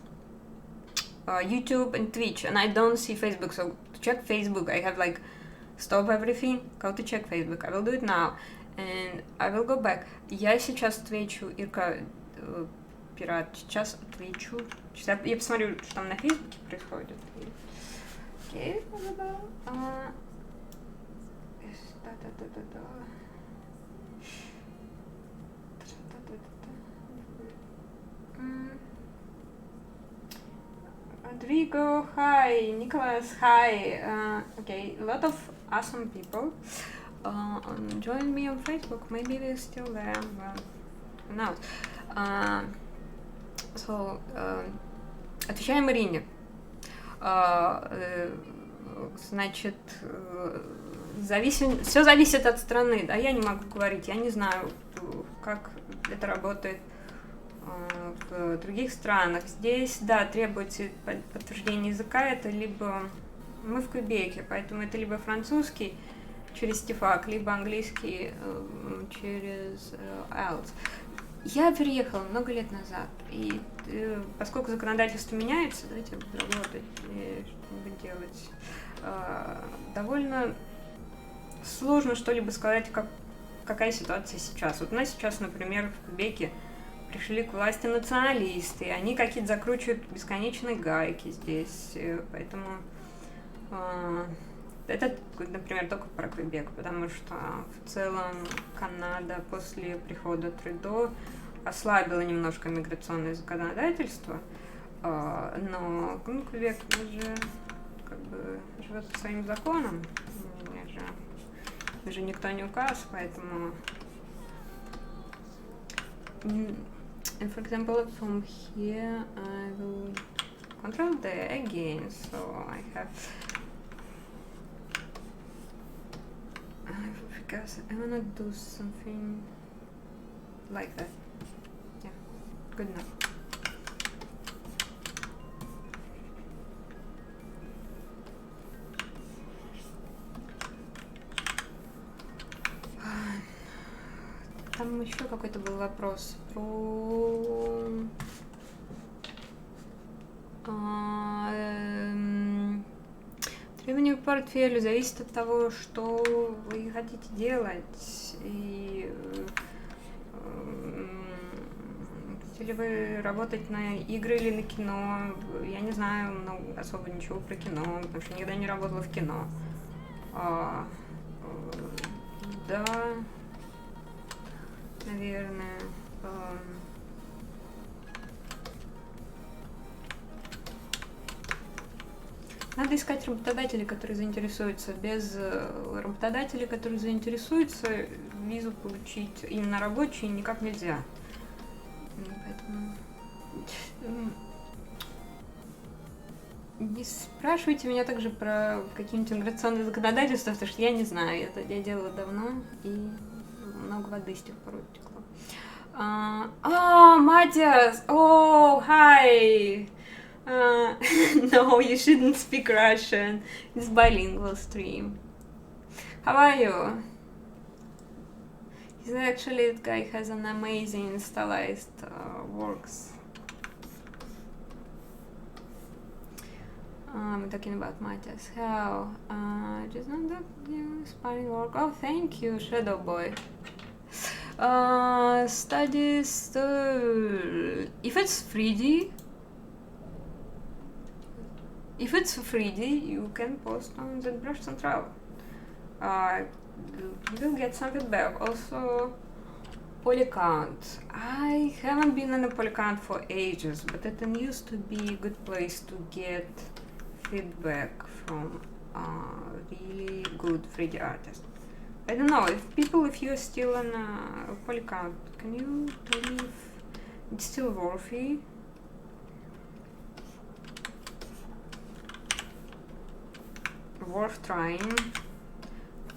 YouTube and Twitch, and I don't see Facebook. So to check Facebook, I have like stop everything, go to check Facebook. I will do it now, and I will go back. Я сейчас отвечу, Ирка, пират, сейчас отвечу. Сейчас я посмотрю, что там на Фейсбуке происходит. Окей, Rodrigo, hi. Nicholas, hi. Okay, a lot of awesome people join me on Facebook. Maybe they're still there. Well, who knows? So, отвечаем Ирине. Значит, все зависит от страны. Да, я не могу говорить, я не знаю, как это работает в других странах. Здесь, да, требуется подтверждение языка, это либо... Мы в Квебеке, поэтому это либо французский через TIFAC, либо английский через IELTS. Я переехала много лет назад, и поскольку законодательство меняется, давайте работать и что-нибудь делать, довольно сложно что-либо сказать, какая ситуация сейчас. Вот у нас сейчас, например, в Квебеке пришли к власти националисты, и они какие-то закручивают бесконечные гайки здесь, поэтому это, например, только про Квебек, потому что в целом Канада после прихода Трюдо ослабила немножко миграционное законодательство, но Квебек уже как бы живет по своим законам, даже никто не указ, поэтому... And for example, from here I will control D again, so I have... Because I wanna do something like that. Yeah, good enough. Там еще какой-то был вопрос про... Требования к портфелю зависит от того, что вы хотите делать. И хотите ли вы работать на игры или на кино? Я не знаю особо ничего про кино, потому что никогда не работала в кино. Да, наверное. Надо искать работодателей, которые заинтересуются. Без работодателей, которые заинтересуются, визу получить именно рабочую никак нельзя. Поэтому не спрашивайте меня также про какие-нибудь иммиграционные законодательства, потому что я не знаю. Это я делала давно, и много воды с тех пор утекло. Матиас! Hi! No, you shouldn't speak Russian. It's bilingual stream. How are you? He's actually, that guy has an amazing stylized works. I'm talking about Matias. How? Just not that sparring work. Oh, thank you, Shadow Boy. Studies. If it's 3D. If it's 3D, you can post on ZBrush Central. You will get some feedback. Also, Polycount. I haven't been on a Polycount for ages, but it used to be a good place to get feedback from really good 3D artists. I don't know, if you're still on a Polycount, can you tell me if it's still worthy? Worth trying.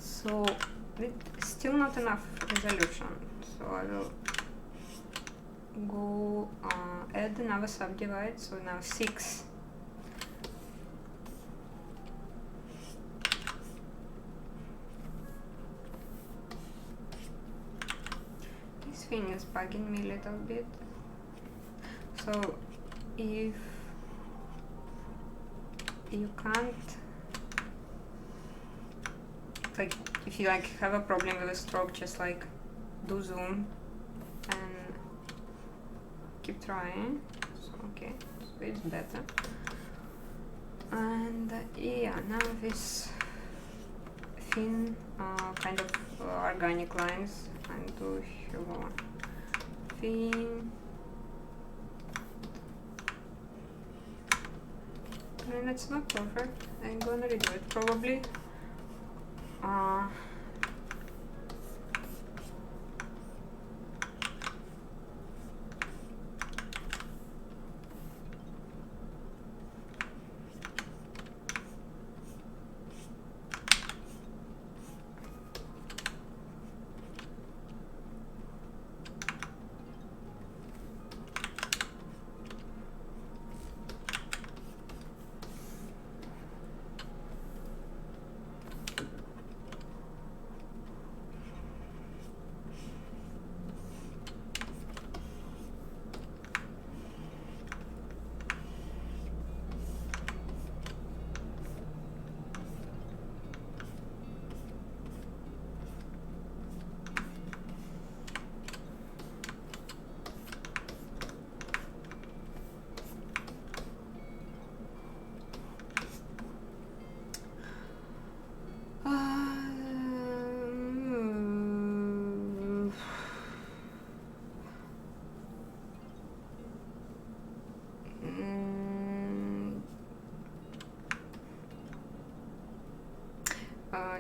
So it's still not enough resolution, so I will go add another subdivide. So now 6. This thing is bugging me a little bit. So if you can't, like, if you like have a problem with a stroke, just like do zoom and keep trying. So okay, so it's better. And yeah, now this thin kind of organic lines, and do more thin. I mean, it's not perfect. I'm gonna redo it probably.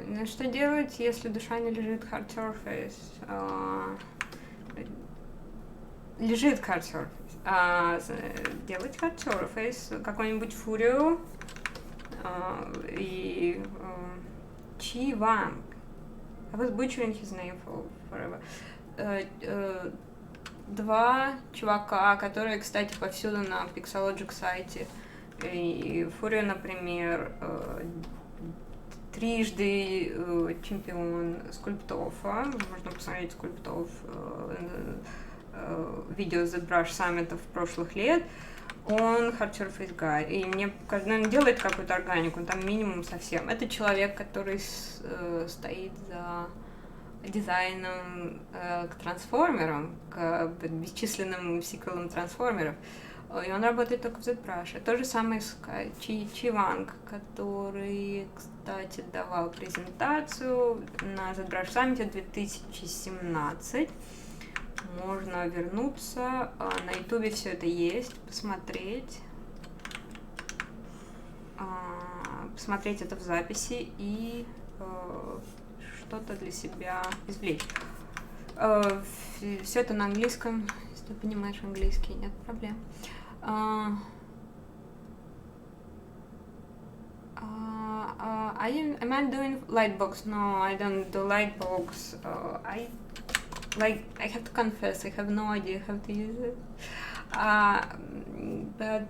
Ну, что делать, если душа не лежит hard surface? Лежит hard surface. Делать hard surface, какой-нибудь фурию и Chi Wang. I was butchering his name forever. Два чувака, которые, кстати, повсюду на Pixologic сайте. И фурию, например, трижды чемпион скульптов. Можно посмотреть скульптов видео ZBrush Summit прошлых лет, он hard surface guy, и мне, наверное, делает какую-то органику, там минимум совсем. Это человек, который стоит за дизайном к трансформерам, к бесчисленным сиквелам трансформеров, и он работает только в ZBrush. То же самое с Чи Ванг, который, кстати, давал презентацию на ZBrush Summit 2017. Можно вернуться, на ютубе все это есть, посмотреть это в записи и что-то для себя извлечь. Все это на английском, если ты понимаешь английский, нет проблем. Am I doing lightbox? No, I don't do lightbox. I have to confess, I have no idea how to use it. But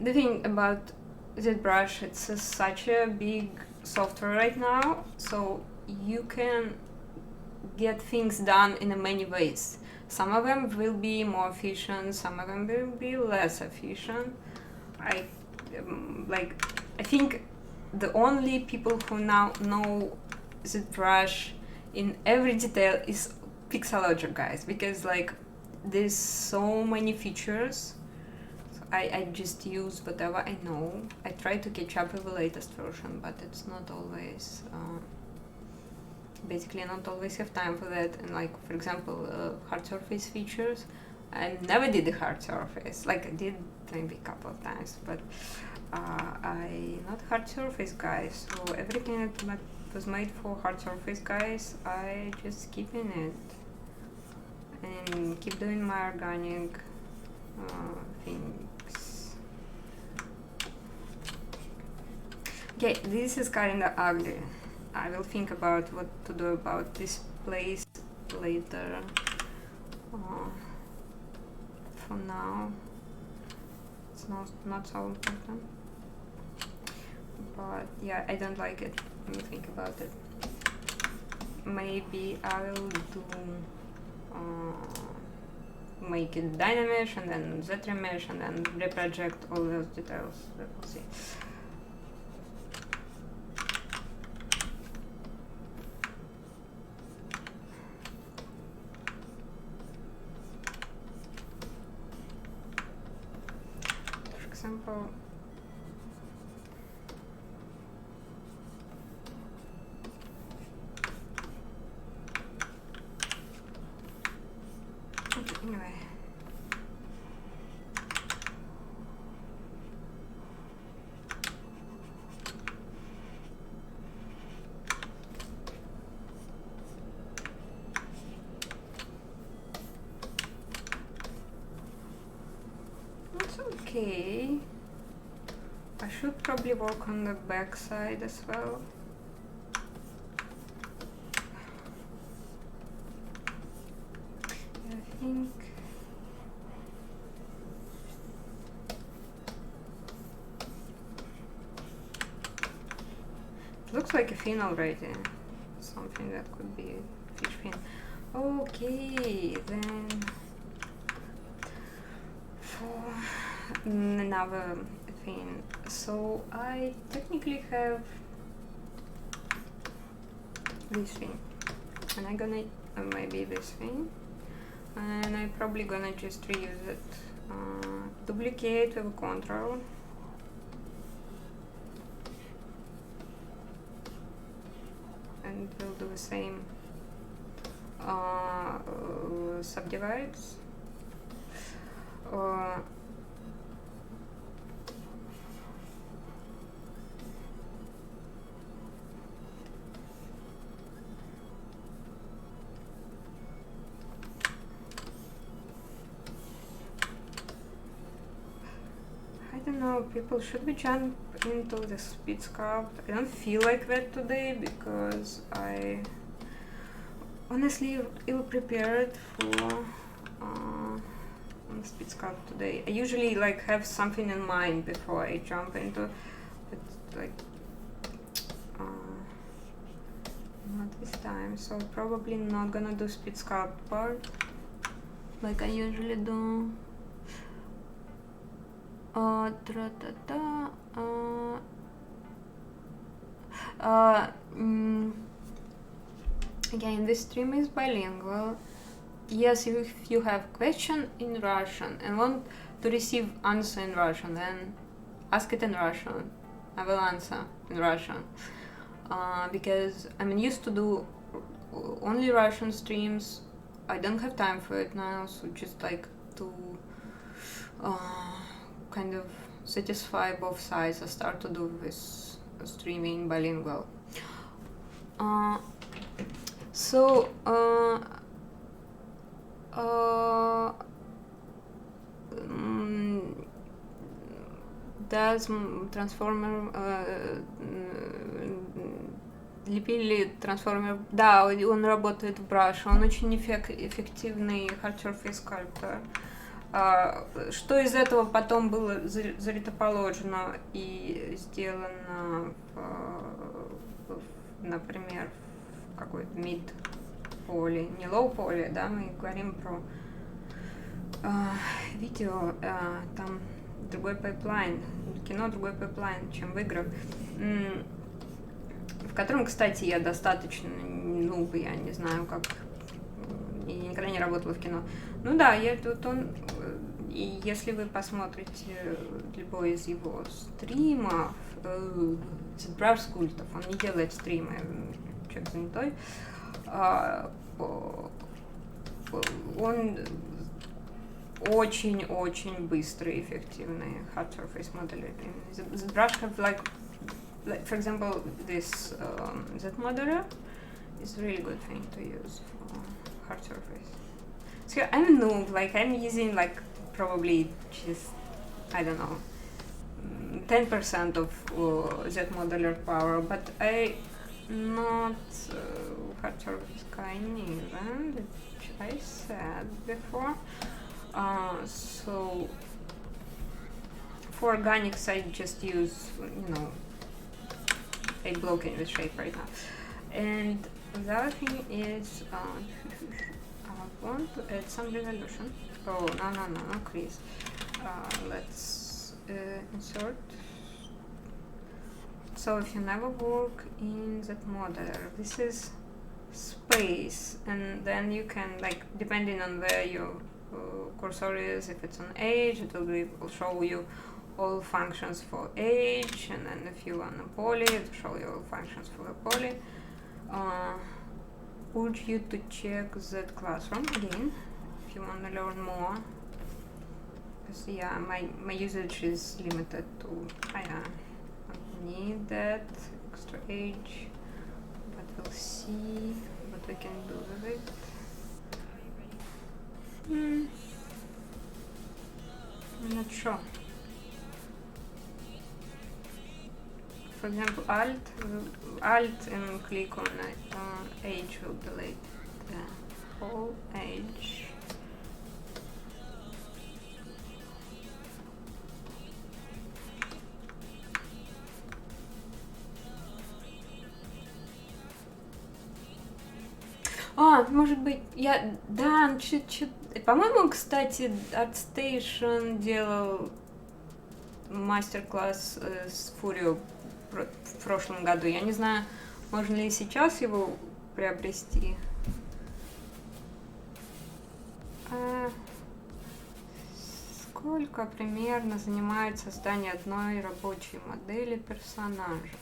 the thing about ZBrush, it's such a big software right now, so you can get things done in many ways. Some of them will be more efficient, some of them will be less efficient. I think the only people who now know ZBrush in every detail is Pixology guys, because like there's so many features. So I just use whatever I know. I try to catch up with the latest version, but it's not always basically I don't always have time for that. And like, for example, hard surface features, I never did the hard surface. Like I did maybe a couple of times, but I not hard surface guy. So everything that was made for hard surface guys, I just keep in it and keep doing my organic things. Okay, this is kinda ugly. I will think about what to do about this place later. For now, it's not so important. But yeah, I don't like it. Let me think about it. Maybe I will do make it Dynamesh and then ZRemesh and then reproject all those details. We'll see. For example, anyway. It's okay. I should probably work on the back side as well. I think it looks like a fin already. Something that could be a fish fin. Okay, then for another thing. So I technically have this thing, and I'm gonna maybe this thing. And I'm probably gonna just reuse it. Duplicate with Control. And we'll do the same subdivides. I don't know, people, should we jump into the speed sculpt? I don't feel like that today because I honestly ill prepared for speed sculpt today. I usually like have something in mind before I jump into it, like not this time, so probably not gonna do speed sculpt part like I usually do. Again, this stream is bilingual. Yes, if you have question in Russian and want to receive answer in Russian, then ask it in Russian. I will answer in Russian. Because I'm used to do only Russian streams. I don't have time for it now, so just like to kind of satisfy both sides, I start to do this streaming bilingual. Does трансформер лепили трансформер? Да, он работает в Brush, он очень эффективный hard surface sculptor. Что из этого потом было заретоположено и сделано, например, в какой-то mid поле, не low поле, да, мы говорим про видео, там другой пайплайн, кино другой пайплайн, чем в играх, в котором, кстати, я достаточно нуб, я не знаю, как, я никогда не работала в кино. Ну да, и если вы посмотрите любой из его стримов, ZBrush скульптов, он не делает стримы, человек занятой, он очень быстрый, эффективный hard surface modeler. ZBrush have like for example, this Z modeler is a really good thing to use for hard surface. So I'm a noob, like I'm using like probably just, I don't know, 10% of Z modeler power, but I not hard surface kind even, which I said before. So for organics I just use, you know, a block in this shape right now. And the other thing is I want to add some resolution. Oh, no, Chris. Let's insert. So if you never work in that modeler, this is space, and then you can, like, depending on where your cursor is, if it's on edge, it will show you all functions for edge, and then if you want a poly, it will show you all functions for a poly. Urge you to check that classroom again if you want to learn more, because yeah, my usage is limited to, I don't need that extra edge, but we'll see what we can do with it. I'm not sure. For example, Alt and click on edge will delete the whole edge. Может быть, да, чуть-чуть. По-моему, кстати, ArtStation делал мастер-класс с Furio в прошлом году. Я не знаю, можно ли сейчас его приобрести. Сколько примерно занимает создание одной рабочей модели персонажа?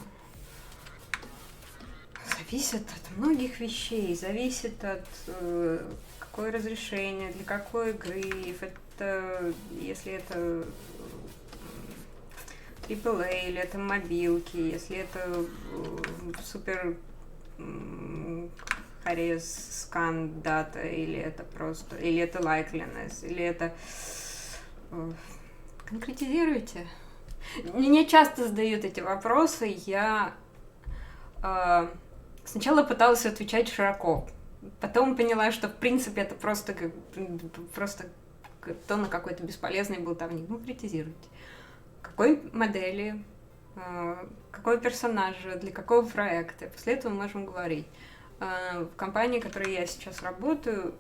Зависит от многих вещей, зависит от какое разрешение, для какой гриф, это, если это AAA, или это мобилки, если это супер харез скан дата, или это просто, или это likeliness, или это... Конкретизируйте. Мне часто задают эти вопросы, я сначала пыталась отвечать широко, потом поняла, что в принципе это просто тонна какой-то бесполезный болтовни. Конкретизируйте. Какой модели, какой персонажа, для какого проекта. После этого мы можем говорить. в компании, в которой я сейчас работаю,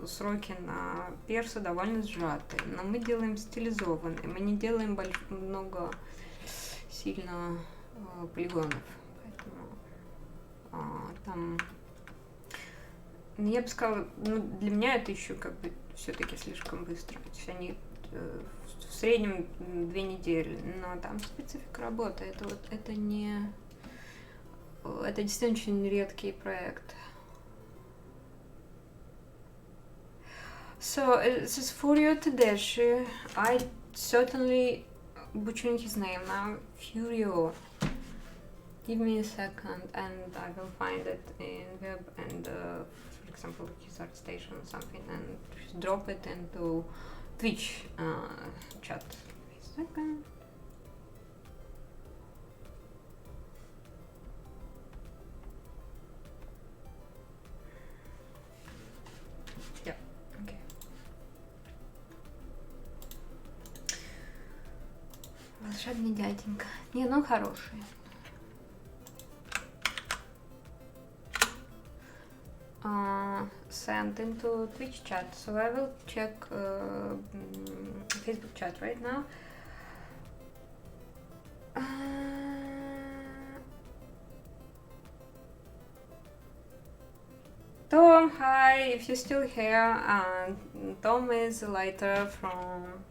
сроки на персы довольно сжатые, но мы делаем стилизованные, мы не делаем много сильно полигонов, поэтому там, я бы сказала, ну, для меня это еще как бы все-таки слишком быстро, то есть они в среднем 2 недели, но там специфика работы, это вот, это действительно очень редкий проект. So, this is Furio Tedeschi. I certainly butchering his name now. Furio. Give me a second and I will find it in web and, for example, his art station or something, and just drop it into Twitch chat. Wait a second. Yeah, okay. Волшебный дяденька. Не, ну хороший. Sent into Twitch chat, so I will check Facebook chat right now. Tom, hi, if you're still here. Tom is a lighter from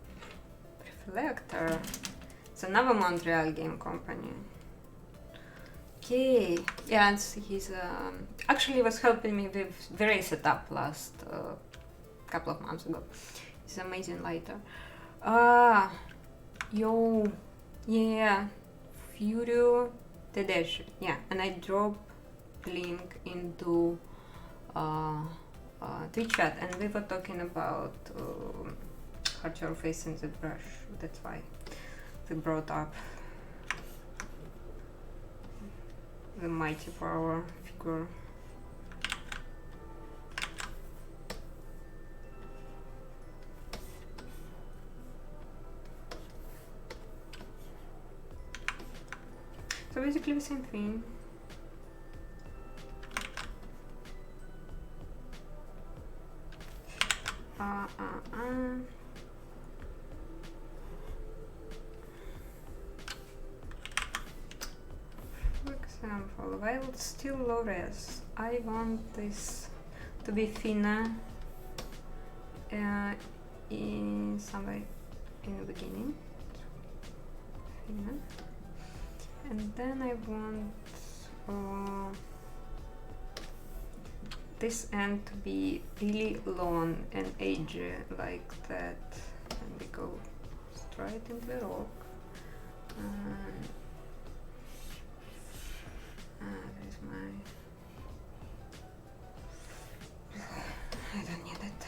Reflector. It's another Montreal game company. Okay, yeah, and he's actually was helping me with the setup last couple of months ago. He's an amazing lighter. Yo, yeah, Furio Tedeschi, yeah, and I drop link into Twitch chat, and we were talking about hard surface in ZBrush. That's why we brought up the mighty power figure. So basically the same thing. For example, while it's still low res, I want this to be thinner in somewhere in the beginning. Thinner. And then I want this end to be really long and edgy like that. And we go straight into the rock. There's my... I don't need it.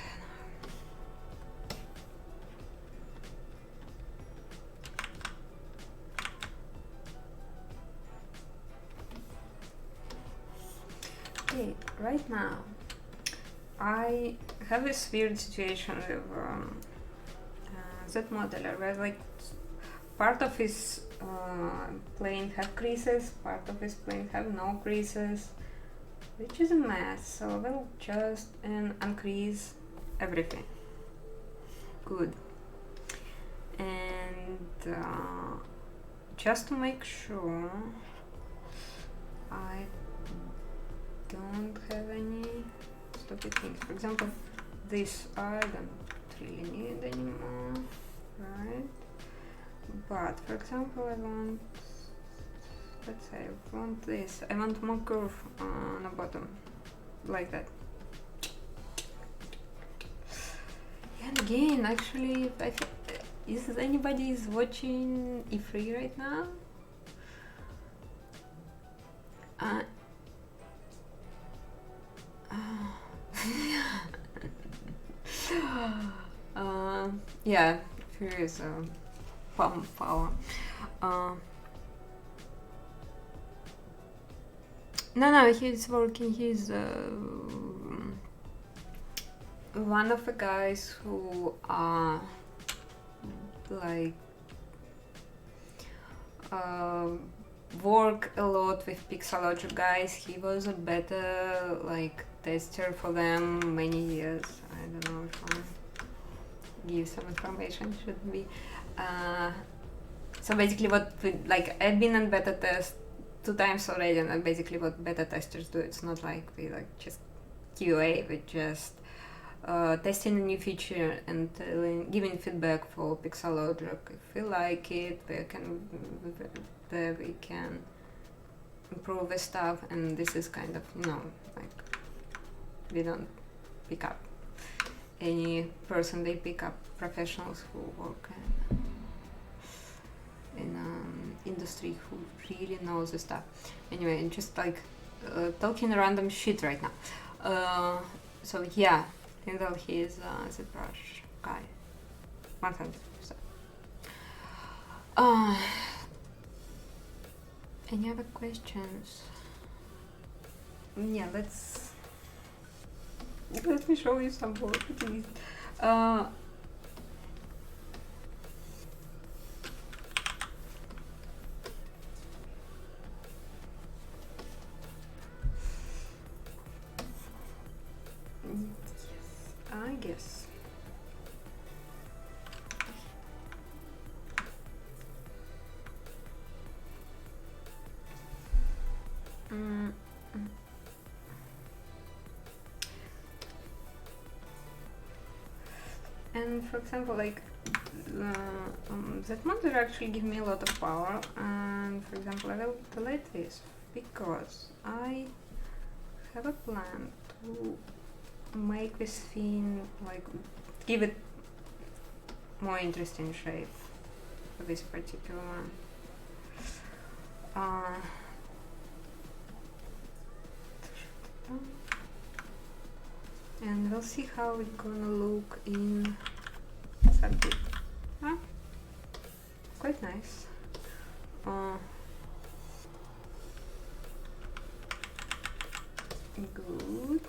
Okay, right now I have this weird situation with that modeler where like part of his plane have creases, part of his plane have no creases, which is a mess, so I will just uncrease everything. Good. And just to make sure I don't have any stupid things. For example, this I don't really need anymore, right? But for example, I want, let's say, I want this. I want more curve on the bottom, like that. And again, actually, I think, is anybody is watching E3 right now? Yeah, furious pump power. No, he's working. He's one of the guys who are like work a lot with Pixology guys. He was a better like tester for them many years. I don't know if I give some information, should be. So basically what like I've been in beta test 2 times already, and basically what beta testers do, it's not like we like just QA, we just testing a new feature and giving feedback for Pixology. If we like it, we can improve the stuff, and this is kind of, you know, like we don't pick up any person, they pick up professionals who work in industry who really knows the stuff. Anyway, just like talking random shit right now. So yeah, Kindle, he is a ZBrush guy, 100%. Any other questions? Yeah, let me show you some work at least. I guess. And for example, like that module actually give me a lot of power. And for example, I will delete this because I have a plan to make this thing, like give it more interesting shape for this particular one. And we'll see how it's gonna look in Subject. Quite nice. Good.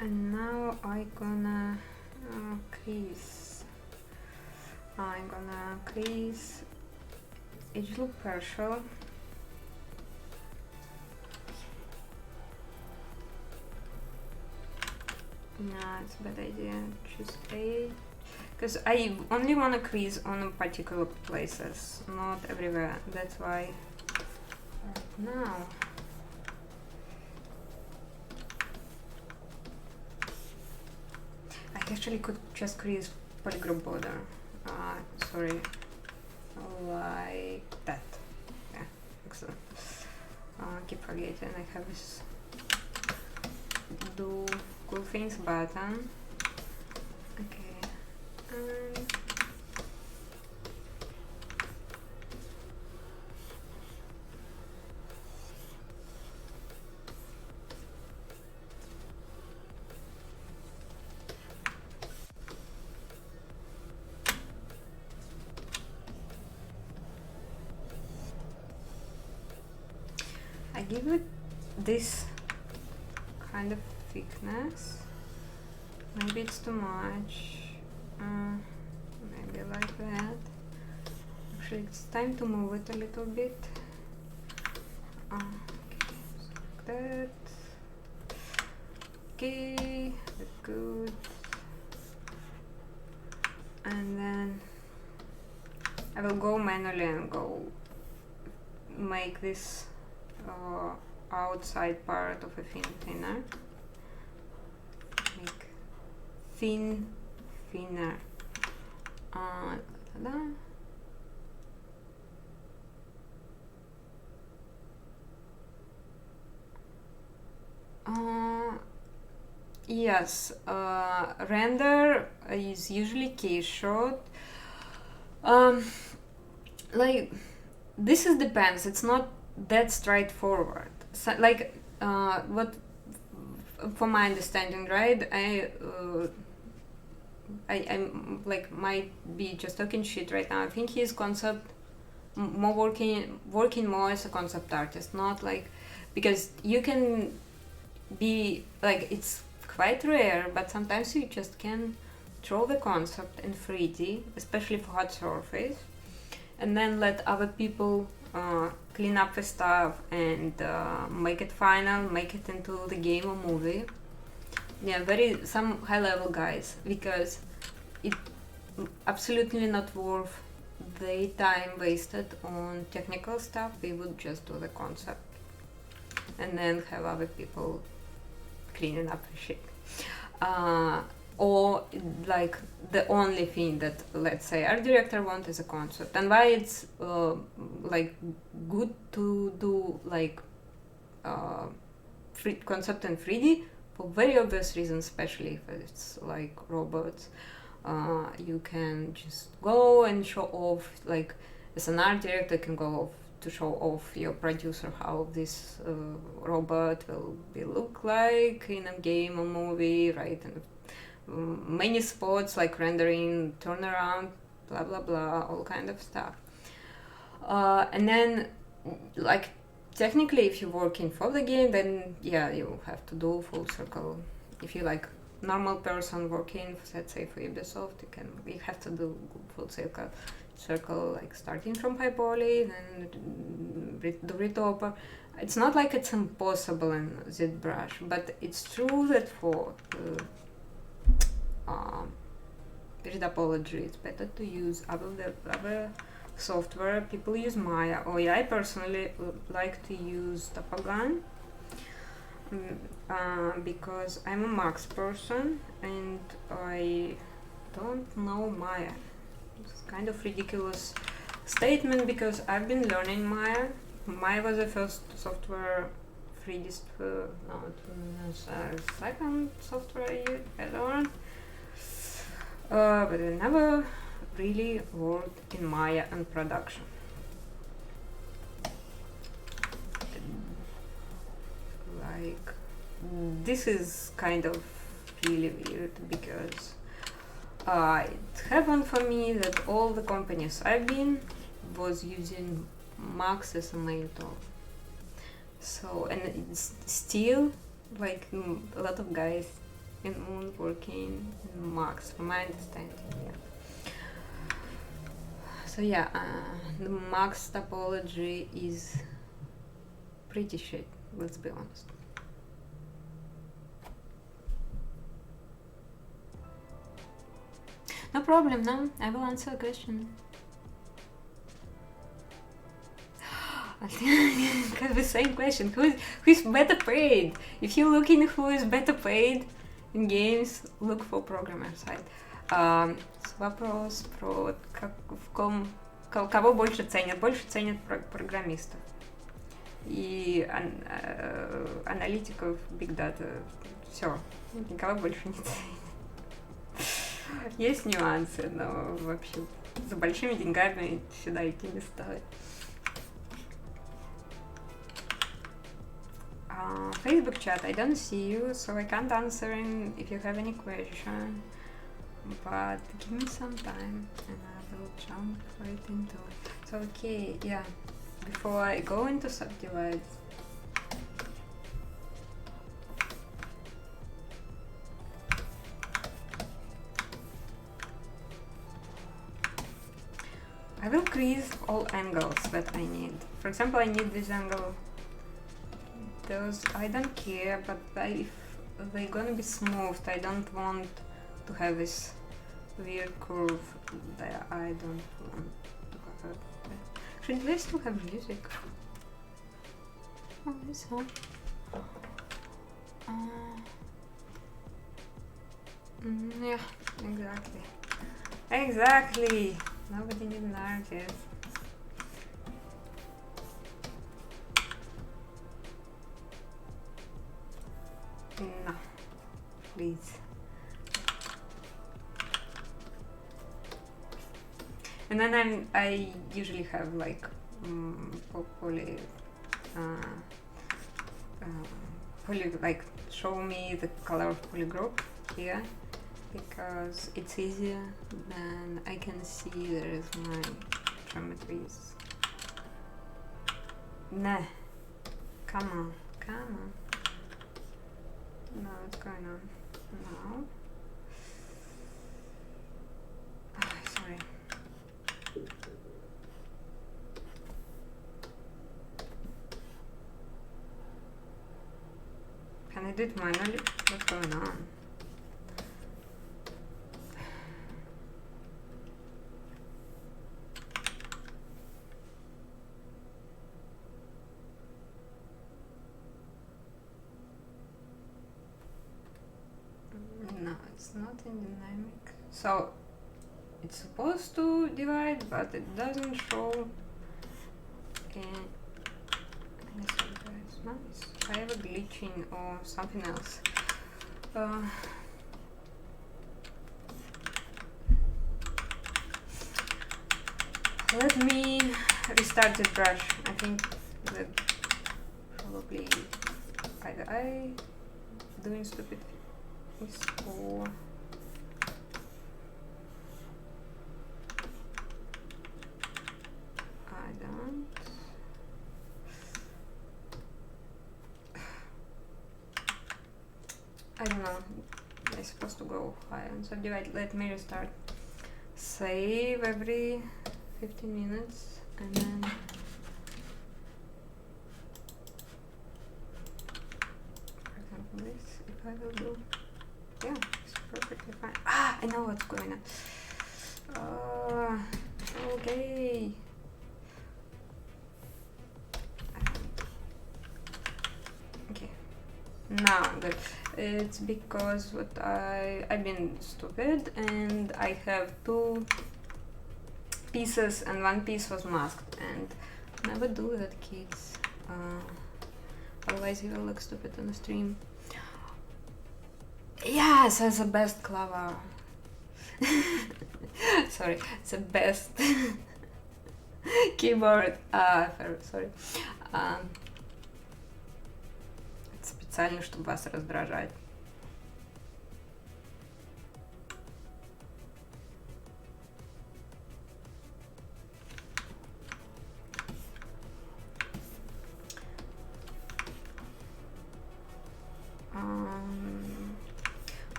And now I'm gonna crease. I'm gonna crease edge loop partial. Nah, it's a bad idea. Choose A, because I only wanna crease on particular places, not everywhere. That's why right now. I actually could just crease polygroup border. Sorry, like that. Yeah, excellent. Keep forgetting I have this do cool things button. Okay, and I give it this kind of thickness. Maybe it's too much. Maybe like that. Actually, it's time to move it a little bit. Okay, so like that. Okay, that's good. And then I will go manually and go make this outside part of a thinner. Make thinner. Yes, render is usually case shot. Like this is depends. It's not that straightforward. So, like what, from my understanding, right? I'm like might be just talking shit right now. I think his concept more working more as a concept artist, not like, because you can be like, it's quite rare, but sometimes you just can draw the concept in 3D, especially for hard surface, and then let other people clean up the stuff and make it final, make it into the game or movie. Yeah, some high-level guys, because it absolutely not worth the time wasted on technical stuff. We would just do the concept and then have other people cleaning up the shit. Or like the only thing that, let's say, art director wants is a concept, and why it's like good to do like free concept in 3D, for very obvious reasons, especially if it's like robots. You can just go and show off, like as an art director can go off to show off your producer how this robot will look like in a game or movie, right? And many spots like rendering, turnaround, blah blah blah, all kind of stuff. And then like technically, if you're working for the game, then yeah, you have to do full circle. If you like normal person working, let's say for Ubisoft, you have to do full circle, like starting from high poly, then do retopper. It's not like it's impossible in ZBrush, but it's true that for retopology, it's better to use other software. People use Maya, or I personally like to use Topaghan. Because I'm a Max person and I don't know Maya. It's kind of ridiculous statement because I've been learning Maya. Maya was the first software 3D second software I learned, but I never really worked in Maya and production. Like, this is kind of really weird because it happened for me that all the companies I've been was using Max as a main tool. So, and it's still like a lot of guys in Moon working in Max, from my understanding. Yeah. So yeah, the Max topology is pretty shit. Let's be honest. No problem, no, I will answer a question. I have the same question. Who's better paid? If you're looking who is better paid in games, look for programmers, right? Вопрос про кого больше ценят? Больше ценят программистов и аналитиков Big Data. Все, никого больше не ценят. Есть нюансы, но вообще за большими деньгами сюда идти не стоит. Facebook chat, I don't see you, so I can't answer if you have any question. But give me some time and I will jump right into it. So okay, yeah. Before I go into subdivides, I will crease all angles that I need. For example, I need this angle. Those I don't care, but if they're gonna be smoothed, I don't want to have this weird curve that I don't want to have. Should they still have music? Oh, this one. Yeah, exactly. Exactly! Nobody needs an artist. No, please. And then I usually have like poly like show me the color of polygroup here, because it's easier than I can see there is my geometries. Nah. Come on. No, what's going on? No. Oh, sorry. Can I do it manually? What's going on? No, it's not in dynamic. So it's supposed to divide, but it doesn't show. And it's nice. I have a glitching or something else. Let me restart ZBrush. I think that probably either I doing stupid things or I don't. I don't know. I'm supposed to go high on subdivide. Let me restart. Save every 15 minutes and then for example this, if I will do, yeah, it's perfectly fine. Ah, I know what's going on. Okay. Okay. Now I'm good. It's because I've been stupid and I have 2 pieces and 1 piece was masked, and never do that, kids. Otherwise you will look stupid on the stream. Yes, that's the best clever. Sorry, it's the best keyboard. Sorry. Это специально, чтобы вас раздражать.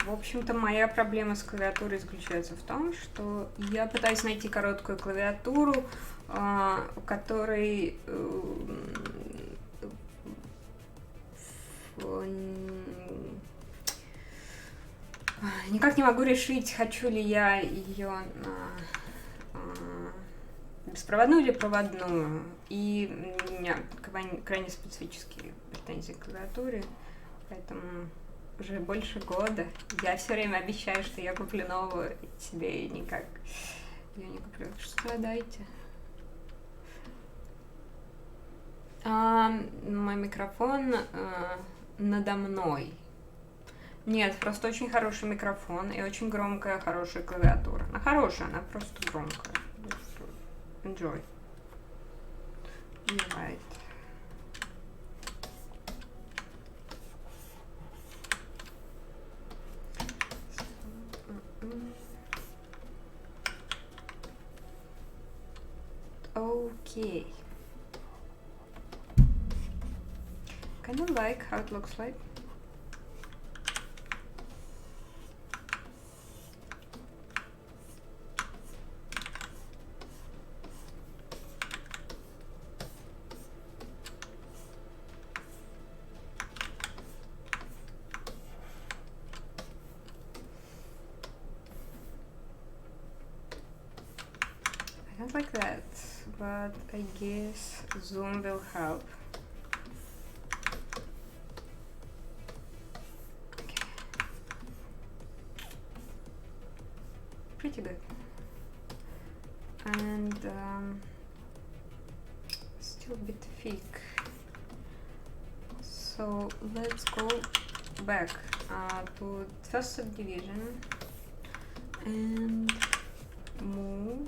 В общем-то, моя проблема с клавиатурой заключается в том, что я пытаюсь найти короткую клавиатуру, у которой никак не могу решить, хочу ли я ее на беспроводную или проводную. И у меня крайне специфические претензии к клавиатуре, поэтому уже больше года я все время обещаю, что я куплю новую себе, и никак ее не куплю. Что дайте? Мой микрофон надо мной. Нет, просто очень хороший микрофон и очень громкая, хорошая клавиатура. Она хорошая, она просто громкая. Enjoy. You're right. Okay. Kind of like how it looks like. I don't like that, but I guess zoom will help. Okay. Pretty good. And still a bit thick. So let's go back to first subdivision and move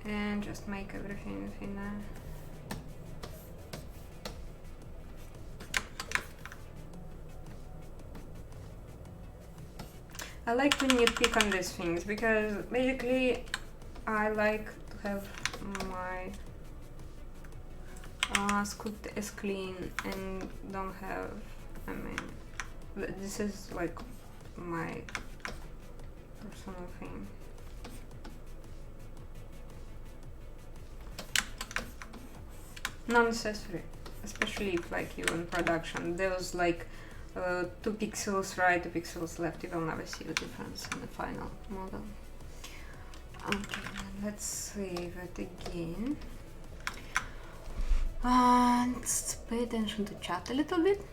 and just make everything thinner. I like to nitpick on these things because basically I like to have my script as clean and don't have, I mean, this is like my personal thing. Not necessary, especially if like you're in production. There's like 2 pixels right, 2 pixels left. You will never see the difference in the final model. Okay, let's save it again. And let's pay attention to chat a little bit.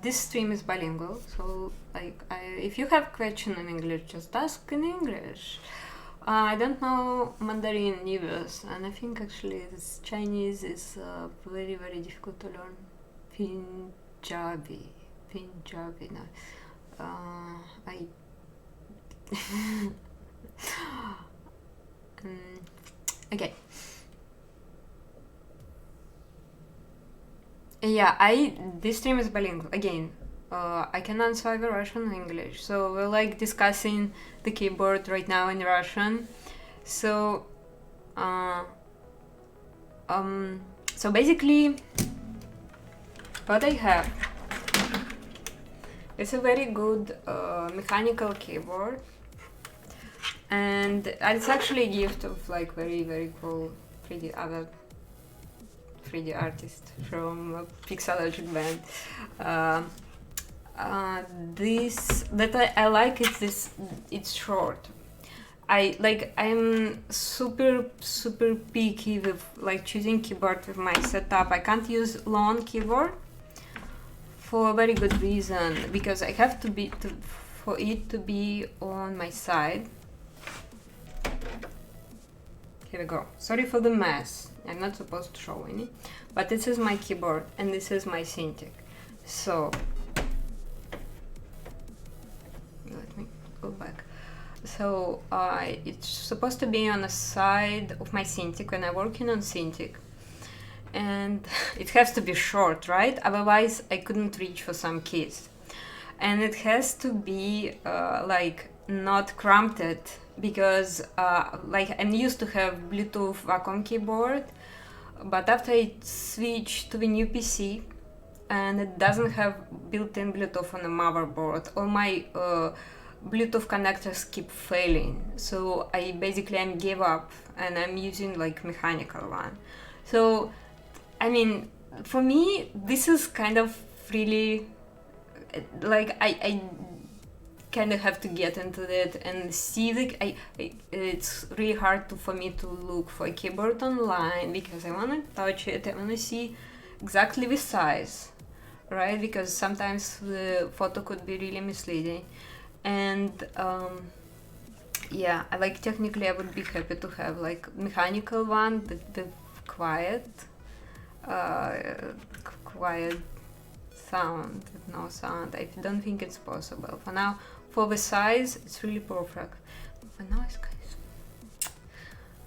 This stream is bilingual, so like if you have question in English, just ask in English. I don't know Mandarin either, and I think actually this Chinese is very difficult to learn. Punjabi, no. Okay. Yeah, this stream is bilingual again. I can answer either Russian or English, so we're like discussing the keyboard right now in Russian. So, so basically, what I have is a very good mechanical keyboard, and it's actually a gift of like very cool 3D artist from a Pixologic band. This that I like is this. It's short. I'm super picky with like choosing keyboard with my setup. I can't use long keyboard for a very good reason, because I have for it to be on my side. Here we go. Sorry for the mess. I'm not supposed to show any, but this is my keyboard and this is my Cintiq. So let me go back. So it's supposed to be on the side of my Cintiq when I'm working on Cintiq, and it has to be short, right? Otherwise I couldn't reach for some keys, and it has to be like not cramped, because like I'm used to have Bluetooth vacuum keyboard, but after I switched to the new PC and it doesn't have built-in Bluetooth on the motherboard, all my Bluetooth connectors keep failing, so I basically gave up and I'm using like mechanical one. So I mean, for me this is kind of really like I kind of have to get into it and see it's really hard for me to look for a keyboard online, because I want to touch it, I want to see exactly the size, right? Because sometimes the photo could be really misleading. And yeah, technically I would be happy to have like mechanical one with quiet sound, with no sound. I don't think it's possible for now. For the size, it's really perfect. For noise, guys,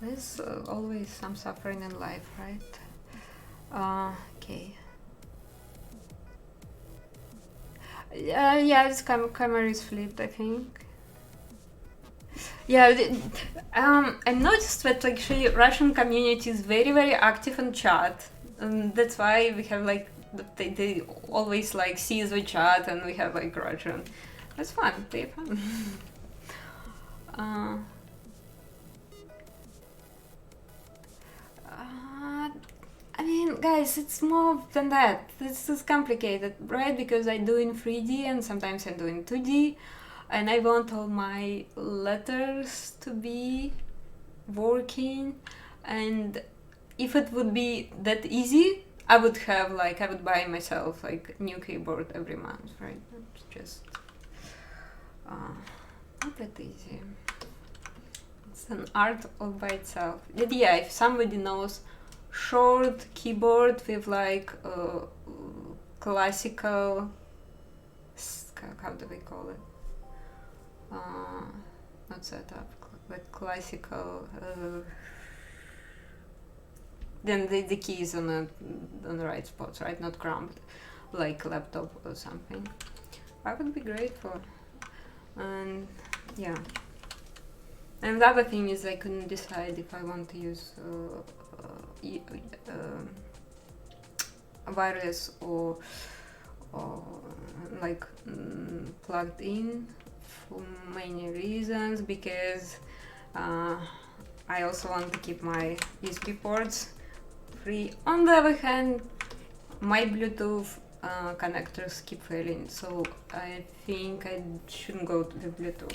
there's always some suffering in life, right? Okay. Yeah, this camera is flipped, I think. Yeah, I noticed that actually Russian community is very active in chat, and that's why we have like they always like see the chat, and we have like Russian. That's fun, pretty fun. I mean, guys, it's more than that. This is complicated, right? Because I do in 3D and sometimes I do in 2D, and I want all my letters to be working. And if it would be that easy, I would buy myself like new keyboard every month, right? It's just not that easy. It's an art all by itself. But yeah, if somebody knows short keyboard with like classical, how do we call it? Not setup, like classical. Then the keys on the right spots, right? Not cramped, like laptop or something. I would be grateful. And yeah. And the other thing is I couldn't decide if I want to use wireless or like plugged in for many reasons, because I also want to keep my USB ports free. On the other hand, my Bluetooth connectors keep failing, so I think I shouldn't go to the Bluetooth.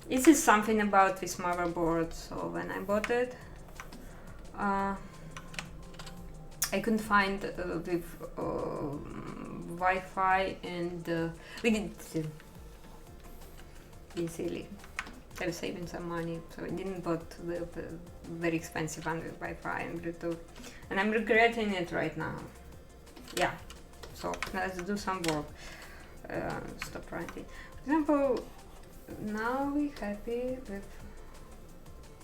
This is something about this motherboard. So when I bought it, I couldn't find with Wi-Fi, and we did be silly. I was saving some money, so I didn't bought the very expensive one with Wi-Fi and Bluetooth, and I'm regretting it right now. Yeah, so let's do some work. Stop writing. For example, now we're happy with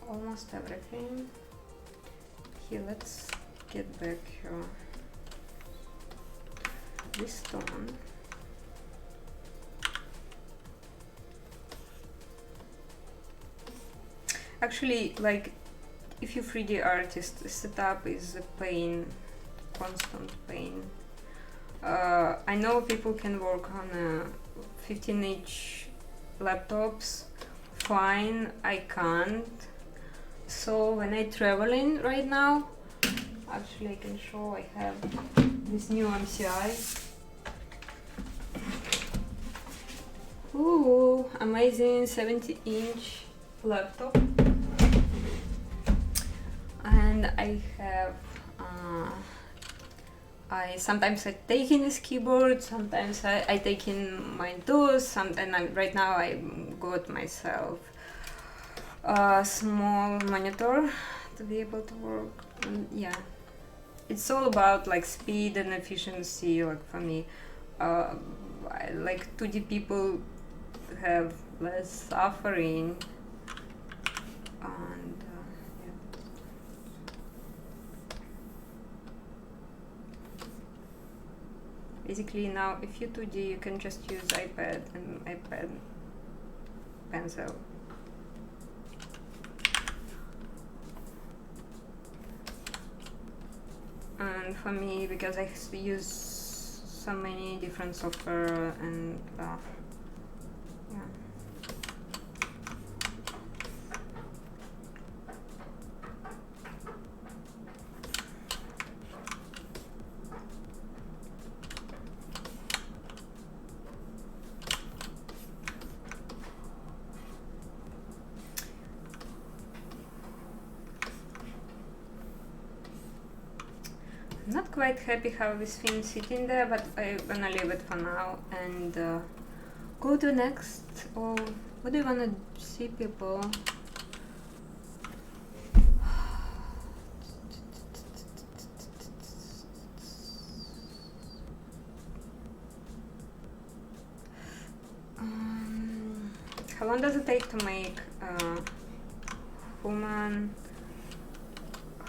almost everything. Here, let's get back here. This stone. Actually, like, if you're 3D artist, setup is a pain, constant pain. I know people can work on 15-inch laptops, fine, I can't. So when I'm traveling right now, actually I can show, I have this new MCI. Ooh, amazing 70-inch laptop. And I have sometimes I take in this keyboard, sometimes I take in my tools, and right now I got myself a small monitor to be able to work. And yeah, it's all about like speed and efficiency. Like for me, like 2D people have less suffering, and basically now if you 2D you can just use iPad and iPad pencil. And for me, because I use so many different software and yeah. I'm not quite happy how this thing is sitting there, but I'm gonna leave it for now and go to next. Or what do you wanna see, people? How long does it take to make human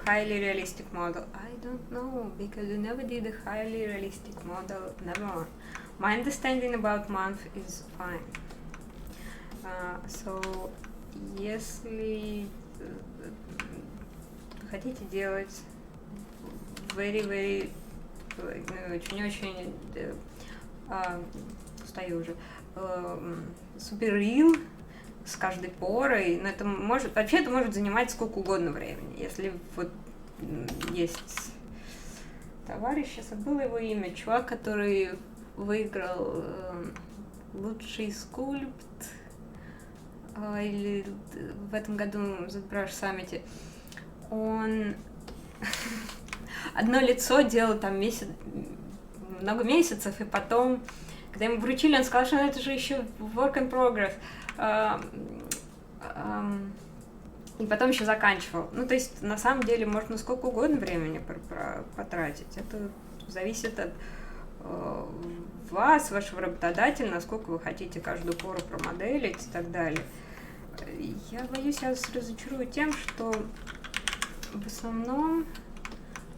highly realistic model? I don't know, because we never did a highly realistic model, never. My understanding about month is fine. So, если хотите делать very очень-очень устаю уже супер рил с каждой порой, но это может, вообще это может занимать сколько угодно времени. Если вот есть товарищ, я забыла его имя, чувак, который выиграл лучший скульпт или в этом году в ZBrush саммите, он одно лицо делал там месяц, много месяцев, и потом, когда ему вручили, он сказал, что это же еще work in progress. И потом еще заканчивал. Ну, то есть, на самом деле, можно сколько угодно времени потратить. Это зависит от вас, вашего работодателя, насколько вы хотите каждую пору промоделить и так далее. Я боюсь, я вас разочарую тем, что в основном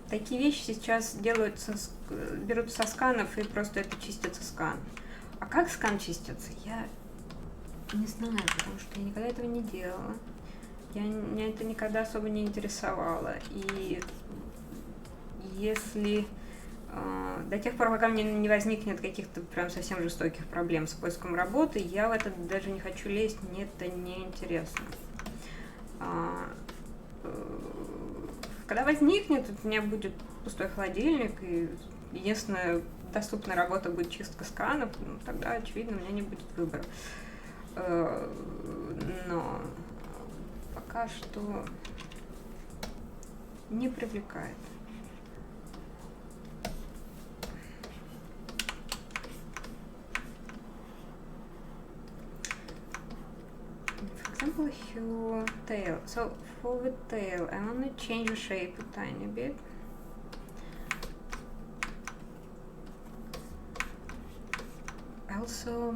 такие вещи сейчас делаются, берутся со сканов и просто это чистится скан. А как скан чистится, я не знаю, потому что я никогда этого не делала. Меня это никогда особо не интересовало. И если до тех пор, пока мне не возникнет каких-то прям совсем жестоких проблем с поиском работы, я в это даже не хочу лезть, мне это не интересно. Когда возникнет, у меня будет пустой холодильник, и единственная доступная работа будет чистка сканов, ну, тогда, очевидно, у меня не будет выбора. Но пока что не привлекает. For example, your tail. So for the tail, I want to change the shape a tiny bit. Also,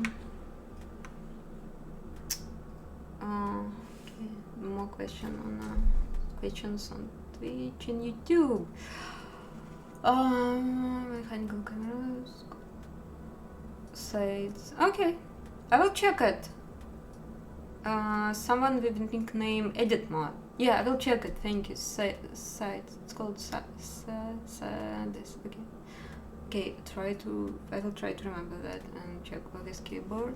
okay, more questions on Twitch and YouTube. Mechanical cameras, sites. Okay, I will check it. Someone with a nickname Edit Mod. Yeah, I will check it. Thank you. Site. It's called this. Okay. Okay. I will try to remember that and check for this keyboard.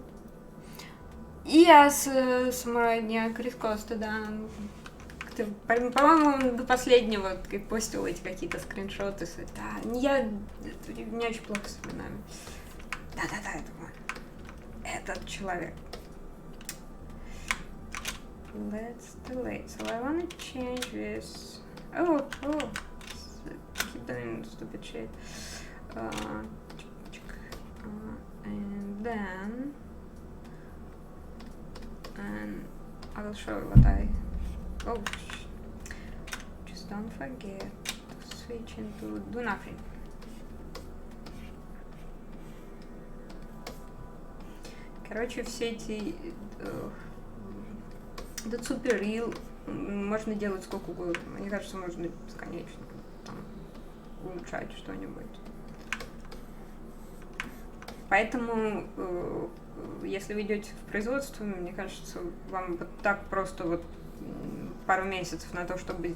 Yes, Samurai Chris Costa, да. По-моему, до последнего постил эти какие-то скриншоты. Да, не очень плохо с именами. Да, это мой. Этот человек. Let's delete. So I want to change this. Oh, keep doing stupid shit. And then, I will show you what I. Oh, just don't forget to switch into do nothing. Короче, все эти этот супер рил можно делать сколько угодно. Мне кажется, можно бесконечно там улучшать что-нибудь. Поэтому, если вы идете в производство, мне кажется, вам вот так просто вот пару месяцев на то, чтобы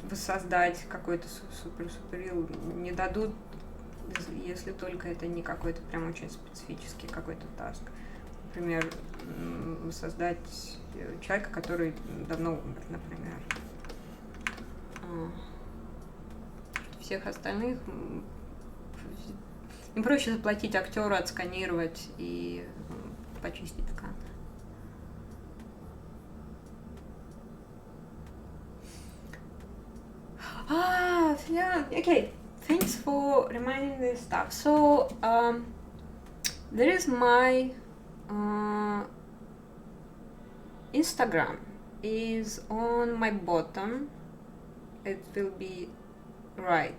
воссоздать какой-то супер рил, не дадут, если только это не какой-то прям очень специфический какой-то таск. Например, создать человека, который давно умер, например. Всех остальных им проще заплатить актеру, отсканировать и почистить ткань. Yeah, okay. Thanks for reminding this stuff. So, there is my Instagram is on my bottom. It will be right.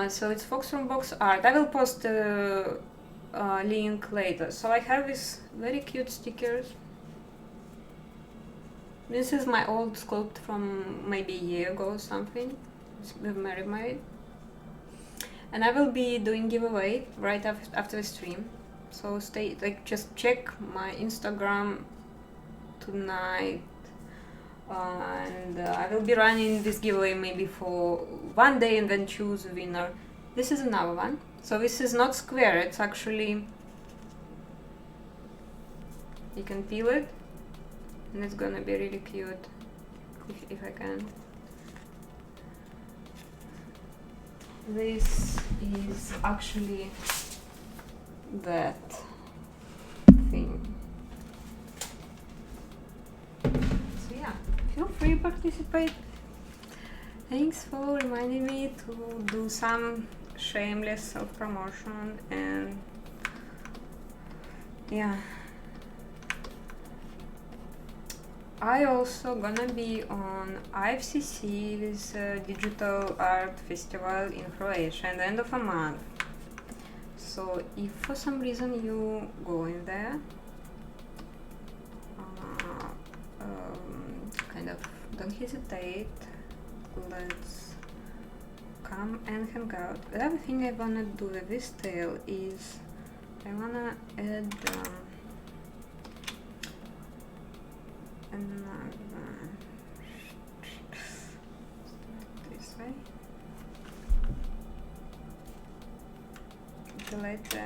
So it's Fox from Box Art. I will post a link later. So I have these very cute stickers. This is my old sculpt from maybe a year ago or something with Mermaid. And I will be doing giveaway right after the stream. So just check my Instagram tonight. And I will be running this giveaway maybe for one day and then choose a winner. This is another one. So this is not square, it's actually, you can peel it and it's gonna be really cute if I can. This is actually that thing. So yeah, feel free to participate. Thanks for reminding me to do some shameless self-promotion, and yeah. I also gonna be on IFCC with Digital Art Festival in Croatia at the end of a month. So if for some reason you go in there, kind of don't hesitate. Let's come and hang out. The other thing I wanna do with this tail is I wanna add another this way. Delete.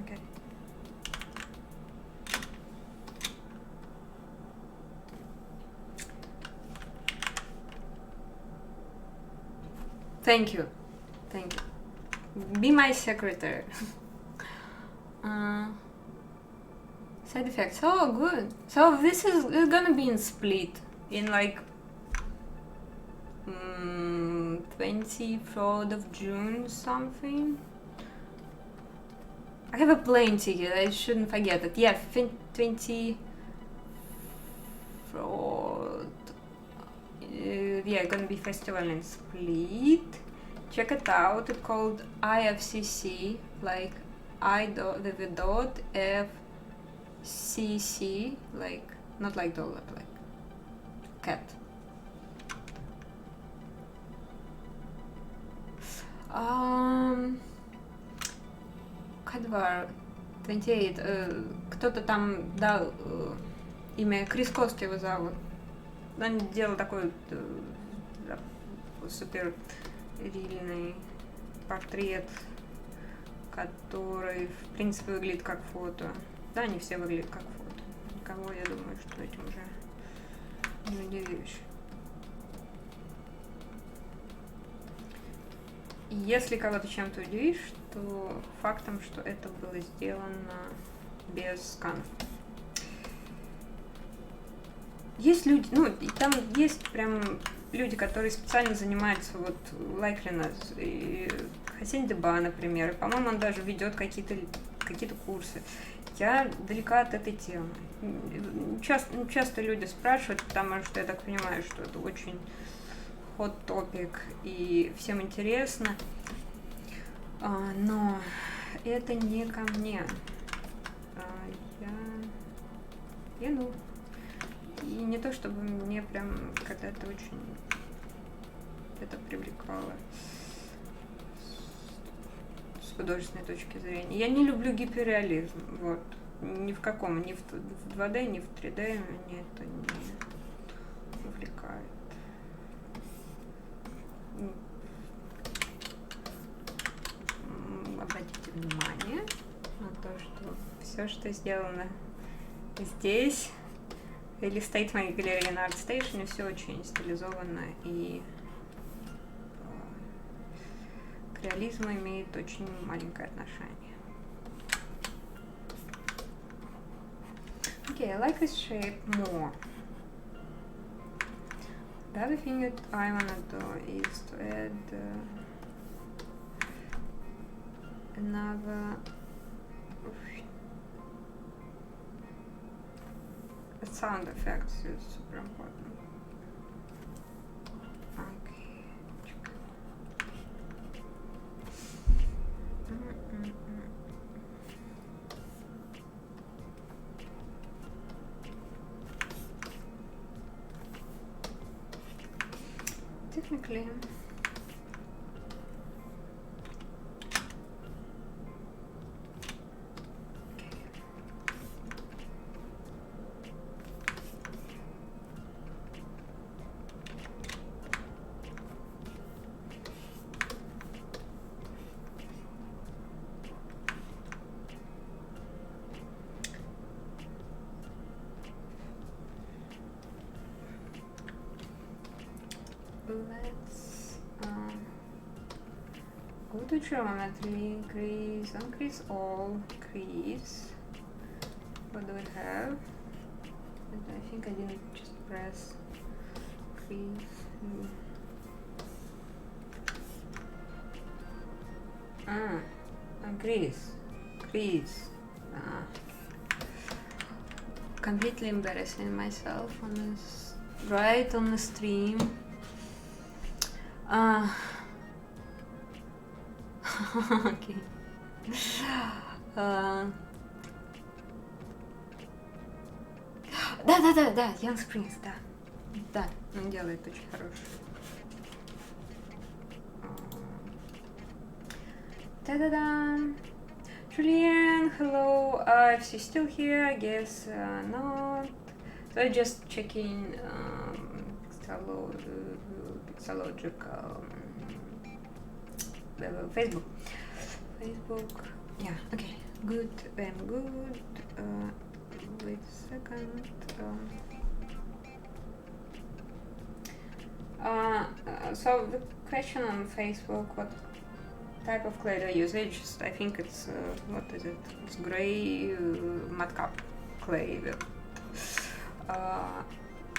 Okay. Thank you. Thank you. Be my secretary. Side effects. Oh, good. So this is gonna be in split in like 23rd of June something. I have a plane ticket. I shouldn't forget it. Yeah, 24th. Yeah, gonna be festival in Split. Check it out. It's called IFCC, like FCC, like not like dollar, like cat. Кадвар 28. Кто-то там дал имя Крис Кост его зовут. Он делал такой супер рильный портрет, который в принципе выглядит как фото. Да, они все выглядят как фото. Никого, я думаю, что этим уже не удивишь. И если кого-то чем-то удивишь, то фактом, что это было сделано без сканов. Есть люди, ну, и там есть прям люди, которые специально занимаются вот лайкliness, и Хасень Деба, например, по-моему, он даже ведет какие-то курсы. Я далека от этой темы. Часто люди спрашивают, потому что я так понимаю, что это очень hot topic и всем интересно, но это не ко мне. Я ну, и не то чтобы мне прям когда-то очень это привлекало с художественной точки зрения. Я не люблю гиперреализм, вот. Ни в каком, ни в 2D, ни в 3D меня это не увлекает. Обратите внимание на то, что все, что сделано здесь, или стоит в моей галерее на ArtStation, все очень стилизовано и к реализму имеет очень маленькое отношение. Okay, I like this shape more. The other thing that I wanna do is to add another sound effects is super important. Okay. Technically, let's to geometry, increase all, crease. What do we have? I think I didn't just press crease. Increase. Completely embarrassing myself on this, right on the stream. Okay. Да, Young Springs, да, он делает очень хороший. Da-da-da! Julian, hello, if she's still here, I guess not. So just checking Pixological Facebook. Yeah, okay, good, I'm good. Wait a second. So the question on Facebook, what type of clay do I use? I think it's, what is it? It's gray madcap clay that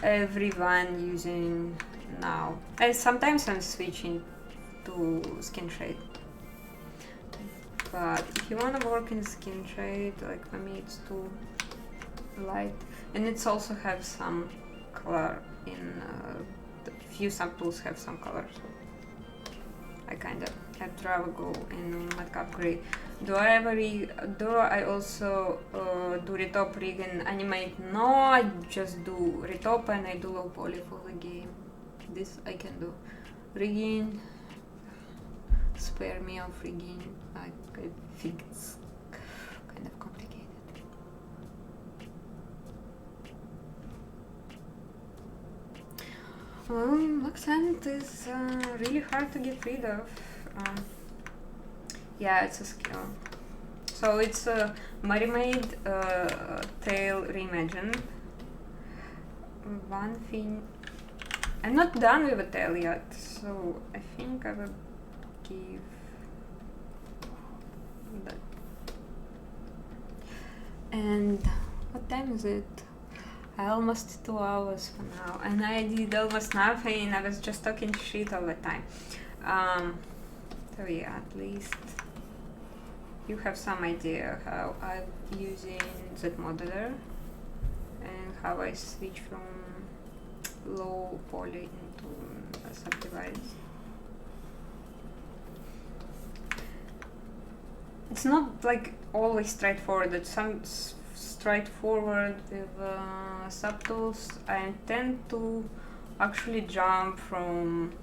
everyone using now. And sometimes I'm switching to skin shade. But if you want to work in skin shade, like for me it's too light. And it's also have some color in, few samples have some color. So I I'd rather go in madcap gray. Do I also do retop, rig and animate? No, I just do retop and I do low poly for the game. This I can do. Rigging, spare me of rigging. I think it's kind of complicated. Accent is really hard to get rid of. Yeah, it's a skill. So it's a Mermaid tail reimagined. One thing, I'm not done with the tail yet, so I think I will give that. And what time is it? Almost 2 hours for now, and I did almost nothing. I was just talking shit all the time. So yeah, at least you have some idea how I'm using ZBrush and how I switch from low poly into subdivides. It's not like always straightforward. It's some straightforward with subtools. I tend to actually jump from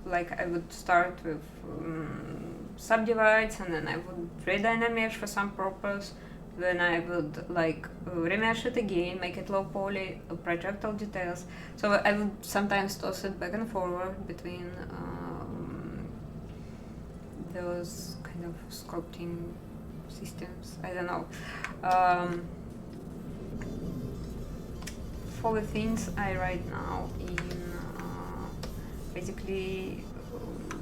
like I would start with subdivides and then I would redynamic mesh for some purpose. Then I would like remesh it again, make it low poly, project all details. So I would sometimes toss it back and forward between those kind of sculpting systems. I don't know. For the things I write now in basically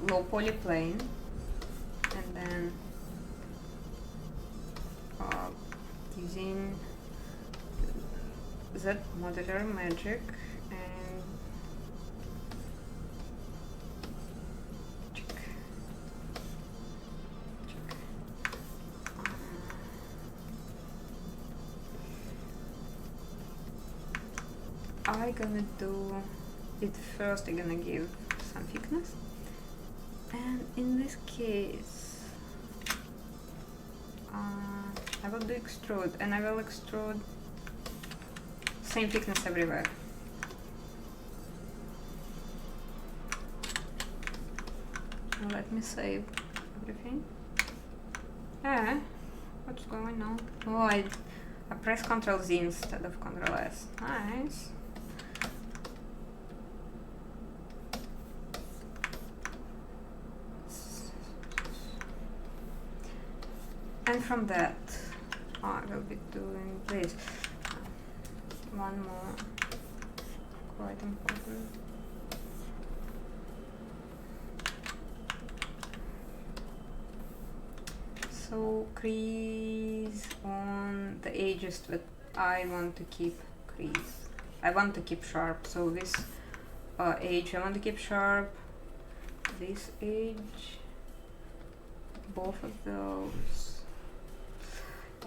low poly plane, and then using ZBrush magic and I'm gonna do it first. I'm gonna give some thickness, and in this case I will do extrude, and I will extrude same thickness everywhere. Let me save everything. Yeah, what's going on? Oh, I press Ctrl Z instead of Ctrl S. Nice. And from that, I will be doing this. One more, quite important. also crease on the edges that I want to keep crease. I want to keep sharp, so this edge I want to keep sharp. This edge, both of those.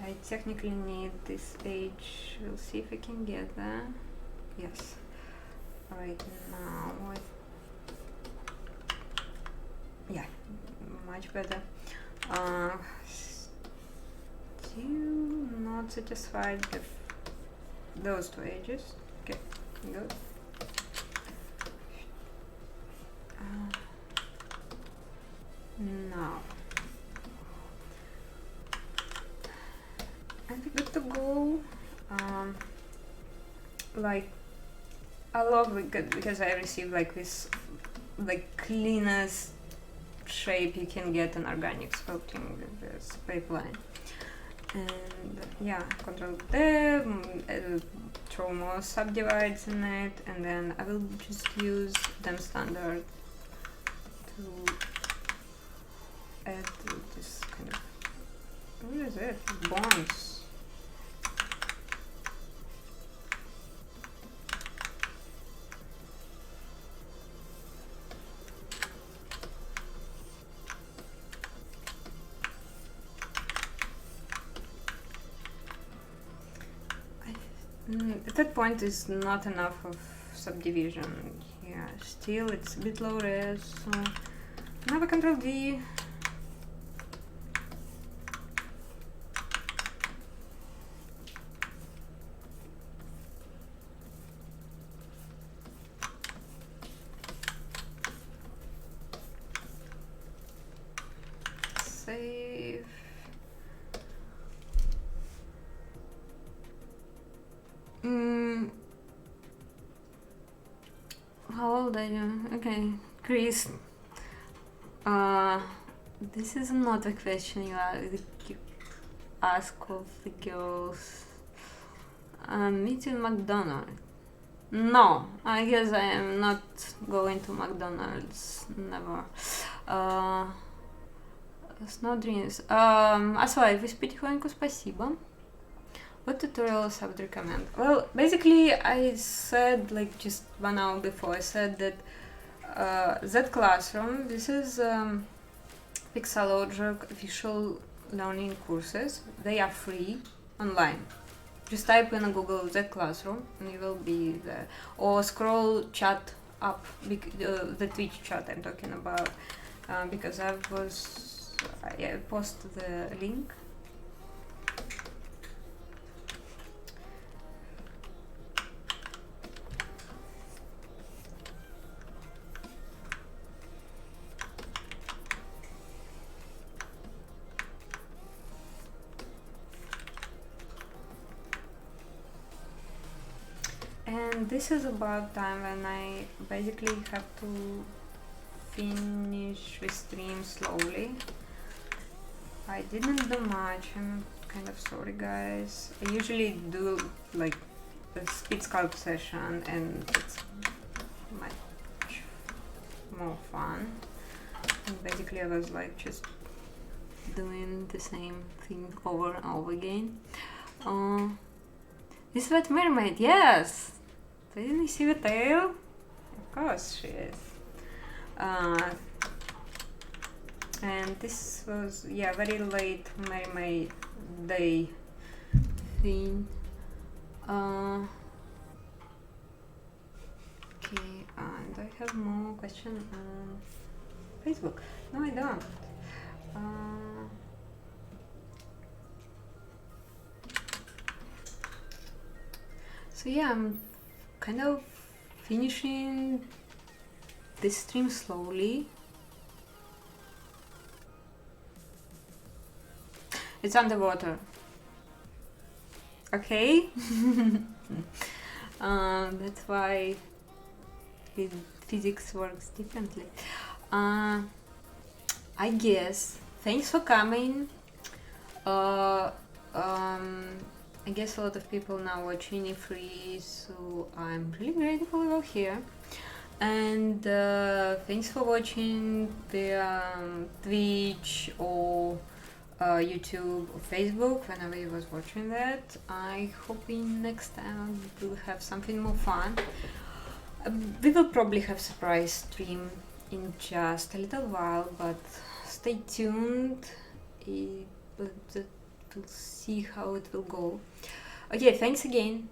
I technically need this edge. We'll see if I can get there. Yes. Right now, yeah, much better. Still not satisfied with those two edges. Okay, good. Now I think good to go. Like I love it because I received like this like cleanest shape you can get in organic sculpting with this pipeline. And yeah, control the throw more subdivides in it, and then I will just use them standard to add this kind of, what is it? Bonds. At that point is not enough of subdivision. Yeah, still it's a bit low res, so another Control D. Save. How old are you? Okay, Chris. This is not a question you ask of the girls. Meeting McDonald's. No, I guess I am not going to McDonald's. Never. Snow Dreams. Осваиваюсь потихоньку, спасибо. What tutorials I would recommend? Well, basically I said like just 1 hour before, I said that ZClassroom, this is Pixologic official learning courses. They are free online. Just type in Google ZClassroom and you will be there. Or scroll chat up, the Twitch chat I'm talking about, because I post the link. And this is about time when I basically have to finish the stream slowly. I didn't do much, I'm kind of sorry guys. I usually do like a speed sculpt session and it's much more fun. And basically I was like just doing the same thing over and over again. This is what Mermaid, yes! Didn't you see the tail? Of course she is. And this was, yeah, very late Mermaid day thing. Okay, and I have more questions on Facebook. No, I don't. So yeah, I'm kind of finishing this stream slowly. It's underwater. Okay? That's why physics works differently. I guess. Thanks for coming. I guess a lot of people now watching free, so I'm really grateful you're here. And thanks for watching the Twitch or YouTube or Facebook whenever you was watching that. I hoping next time we'll have something more fun. We will probably have surprise stream in just a little while, but stay tuned. We'll see how it will go. Okay, thanks again.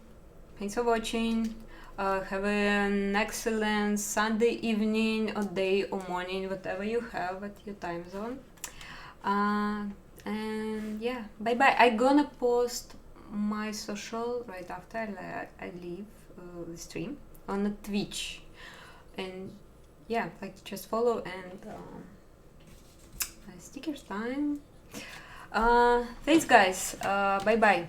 Thanks for watching. Have an excellent Sunday evening or day or morning, whatever you have at your time zone. And yeah, bye bye. I'm gonna post my social right after I leave the stream on Twitch, and yeah, like just follow and stickers time. Thanks guys. Bye bye.